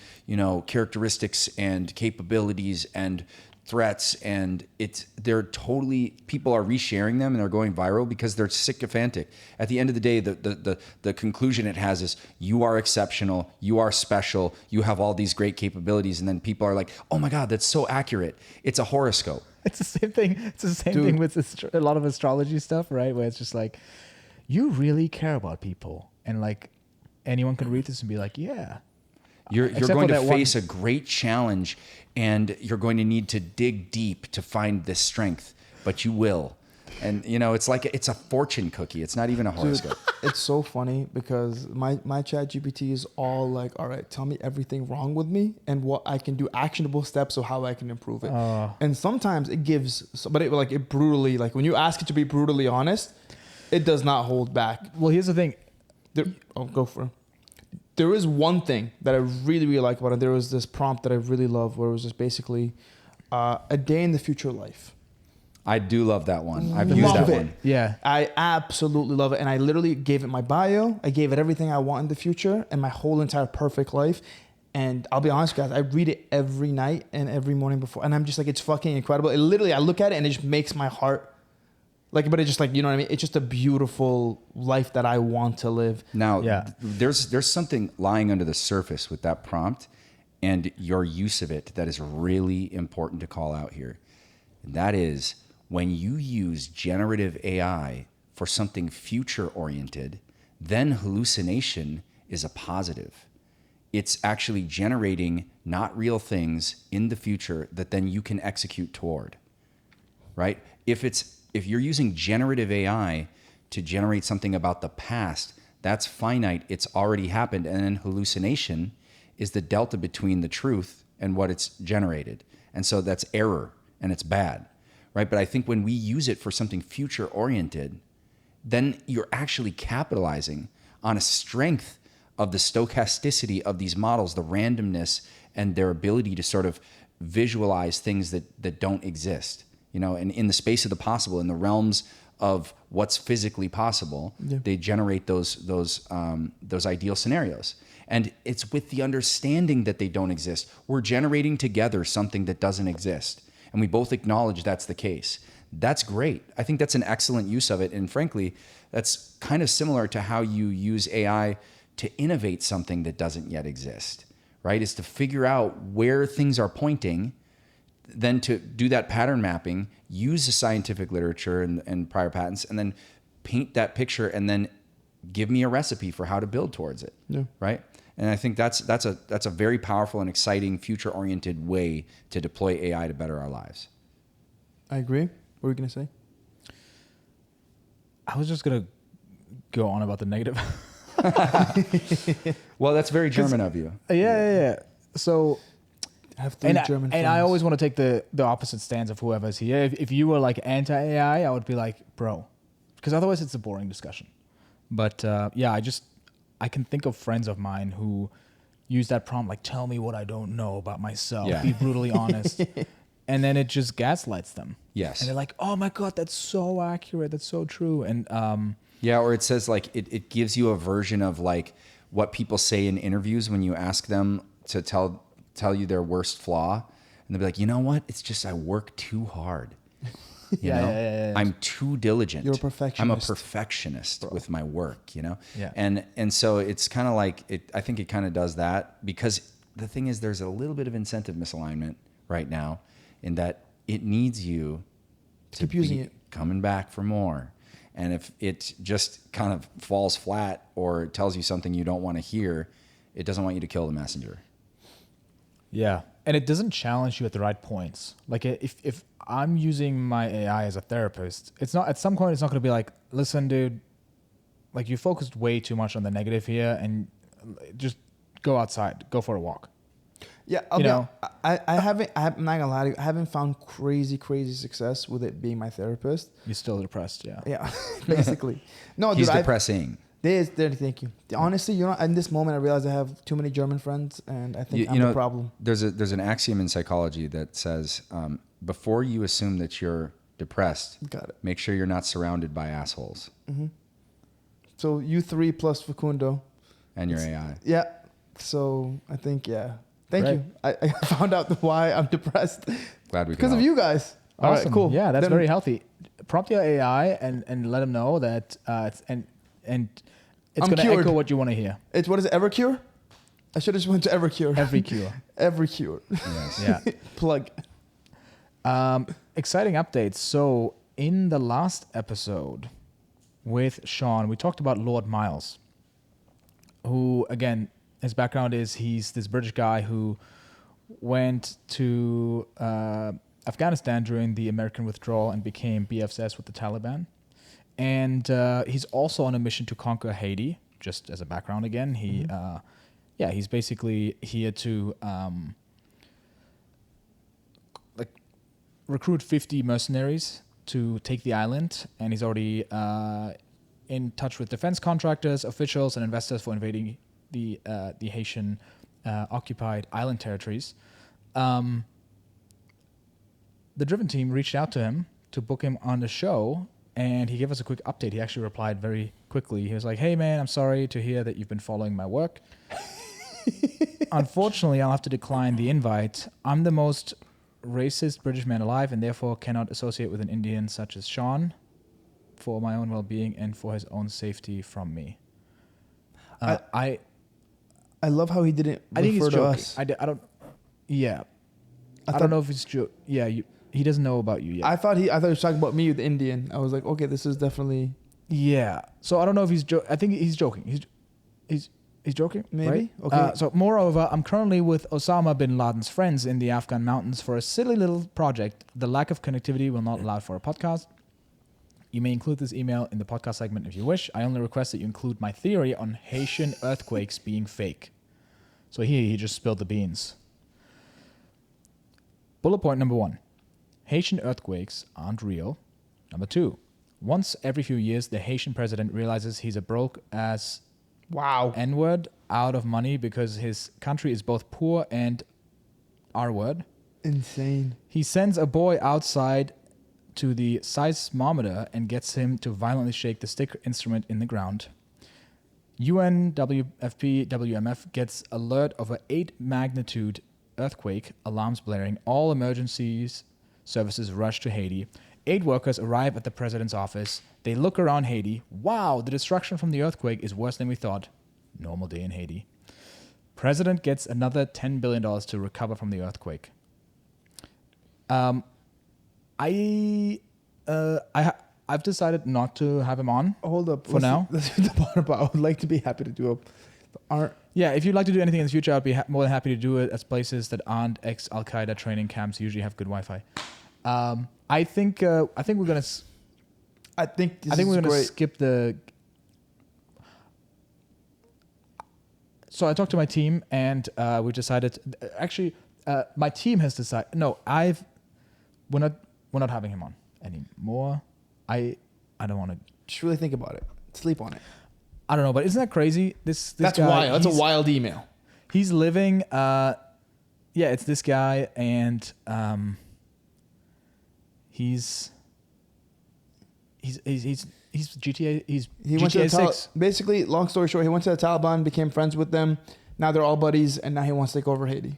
characteristics and capabilities and threats, and people are resharing them and they're going viral because they're sycophantic. At the end of the day, the conclusion it has is you are exceptional, you are special, you have all these great capabilities, and then people are like, oh my God, that's so accurate. It's a horoscope. It's the same thing. It's the same thing with a lot of astrology stuff, right? Where it's just like, you really care about people, and like anyone can read this and be like, yeah. You're going to face a great challenge, and you're going to need to dig deep to find this strength, but you will. And it's like it's a fortune cookie. It's not even a horoscope. Dude, it's so funny because my chat GPT is all like, all right, tell me everything wrong with me and what I can do, actionable steps of how I can improve it. And sometimes it gives, but it brutally, like when you ask it to be brutally honest, it does not hold back. Well, here's the thing. Go for it. There is one thing that I really, really like about it. There was this prompt that I really love where it was just basically a day in the future life. I do love that one. I've used that one. Yeah. I absolutely love it. And I literally gave it my bio. I gave it everything I want in the future and my whole entire perfect life. And I'll be honest, guys, I read it every night and every morning before. And I'm just like, it's fucking incredible. It literally, I look at it and it just makes my heart but it's just like, you know what I mean? It's just a beautiful life that I want to live. Now, there's something lying under the surface with that prompt and your use of it that is really important to call out here. And that is when you use generative AI for something future-oriented, then hallucination is a positive. It's actually generating not real things in the future that then you can execute toward, right? If you're using generative AI to generate something about the past, that's finite. It's already happened. And then hallucination is the delta between the truth and what it's generated. And so that's error and it's bad, right? But I think when we use it for something future oriented, then you're actually capitalizing on a strength of the stochasticity of these models, the randomness and their ability to sort of visualize things that don't exist. And in the space of the possible, in the realms of what's physically possible, they generate those ideal scenarios. And it's with the understanding that they don't exist. We're generating together something that doesn't exist. And we both acknowledge that's the case. That's great. I think that's an excellent use of it. And frankly, that's kind of similar to how you use AI to innovate something that doesn't yet exist, right? Is to figure out where things are pointing, then to do that pattern mapping, use the scientific literature and prior patents, and then paint that picture and then give me a recipe for how to build towards it. Yeah. Right. And I think that's a very powerful and exciting future-oriented way to deploy AI to better our lives. I agree. What were you going to say? I was just going to go on about the negative. Well, that's very German of you. Yeah. So... I have three German friends. And I always want to take the opposite stance of whoever's here. If you were like anti-AI, I would be like, bro. Because otherwise it's a boring discussion. But I can think of friends of mine who use that prompt, like, tell me what I don't know about myself. Yeah. Be brutally honest. And then it just gaslights them. Yes. And they're like, oh my God, that's so accurate. That's so true. And or it says like, it gives you a version of like what people say in interviews when you ask them to tell you their worst flaw, and they'll be like, you know what? It's just I work too hard. You know? I'm too diligent. You're a perfectionist. I'm a perfectionist with my work, Yeah. And so it's kind of like I think it kind of does that, because the thing is there's a little bit of incentive misalignment right now in that it needs you to keep using be it. coming back for more. And if it just kind of falls flat or tells you something you don't want to hear, it doesn't want you to kill the messenger. Yeah. And it doesn't challenge you at the right points. Like if I'm using my AI as a therapist, it's not, at some point it's not going to be like, listen, dude, like you focused way too much on the negative here, and just go outside, go for a walk. Yeah, I'm not gonna lie to you, I haven't found crazy success with it being my therapist. You're still depressed, yeah. Yeah, basically. No, He's dude, depressing. Thank you. Honestly, in this moment, I realize I have too many German friends, and I think I'm the problem. There's an axiom in psychology that says, before you assume that you're depressed, make sure you're not surrounded by assholes. Mm-hmm. So you three plus Facundo. And your AI. Yeah. So I think, Thank you. I found out why I'm depressed. Glad we could because of you guys. Awesome. All right, cool. Yeah, that's very healthy. Prompt your AI and let them know that it's going to echo what you want to hear. It's what is it? Evercure? I should have just went to Evercure. Evercure. Evercure. Yes. Yeah. Plug. Exciting updates. So in the last episode with Sean, we talked about Lord Miles, who, again, his background is he's this British guy who went to Afghanistan during the American withdrawal and became BFS with the Taliban. And he's also on a mission to conquer Haiti, just as a background again. He's basically here to recruit 50 mercenaries to take the island. And he's already in touch with defense contractors, officials, and investors for invading the Haitian occupied island territories. The Driven team reached out to him to book him on the show, and he gave us a quick update. He actually replied very quickly. He was like, "Hey man, I'm sorry to hear that you've been following my work. Unfortunately, I'll have to decline the invite. I'm the most racist British man alive and therefore cannot associate with an Indian such as Sean for my own well-being and for his own safety from me." I love how he didn't I think he's refer to joking. us. I don't. Yeah, I don't know if it's true. Yeah, he doesn't know about you yet. I thought he was talking about me with the Indian. I was like, okay, this is definitely. Yeah. So I don't know if he's I think he's joking. He's joking. Maybe. Right? Okay. So moreover, I'm currently with Osama bin Laden's friends in the Afghan mountains for a silly little project. The lack of connectivity will not allow for a podcast. You may include this email in the podcast segment if you wish. I only request that you include my theory on Haitian earthquakes being fake. So here he just spilled the beans. Bullet point number 1. Haitian earthquakes aren't real. Number 2. Once every few years, the Haitian president realizes he's a broke ass N-word out of money because his country is both poor and R-word. Insane. He sends a boy outside to the seismometer and gets him to violently shake the stick instrument in the ground. UNWFP WMF gets alert of an 8 magnitude earthquake, alarms blaring. All emergencies services rush to Haiti. 8 workers arrive at the president's office. They look around Haiti. Wow, the destruction from the earthquake is worse than we thought. Normal day in Haiti. President gets another $10 billion to recover from the earthquake. I've decided not to have him on. Hold up. For now. That's the part about. I would like to be happy to do Yeah, if you'd like to do anything in the future, I'd be more than happy to do it at places that aren't ex-Al-Qaeda training camps. Usually have good Wi-Fi. I think we're gonna. I think we're gonna skip the. So I talked to my team, and we decided. Actually, my team has decided. No, we're not having him on anymore. I don't want to. Just really think about it. Sleep on it. I don't know, but isn't that crazy? This That's guy, wild. That's a wild email. He's living. It's this guy, and he's GTA. He went to GTA 6. Basically, long story short, he went to the Taliban, became friends with them. Now they're all buddies, and now he wants to take over Haiti.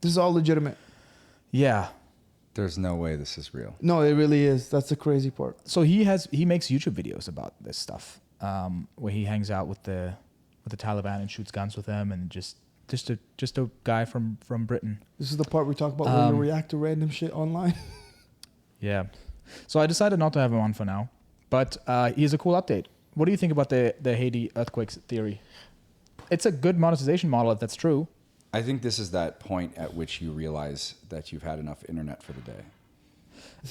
This is all legitimate. Yeah. There's no way this is real. No, it really is. That's the crazy part. So he makes YouTube videos about this stuff, where he hangs out with the Taliban and shoots guns with them, and just a guy from Britain. This is the part we talk about where you react to random shit online. Yeah. So I decided not to have him on for now. But here's a cool update. What do you think about the Haiti earthquakes theory? It's a good monetization model if that's true. I think this is that point at which you realize that you've had enough internet for the day.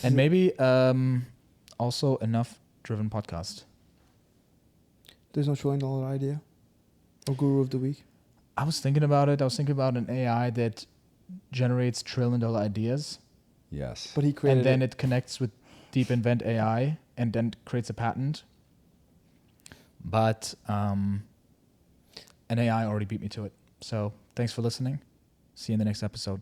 And maybe also enough driven podcast. There's no $1 trillion idea or guru of the week. I was thinking about it. I was thinking about an AI that generates $1 trillion ideas. Yes. But he created and then it connects with DeepInvent AI and then creates a patent. But an AI already beat me to it. So thanks for listening. See you in the next episode.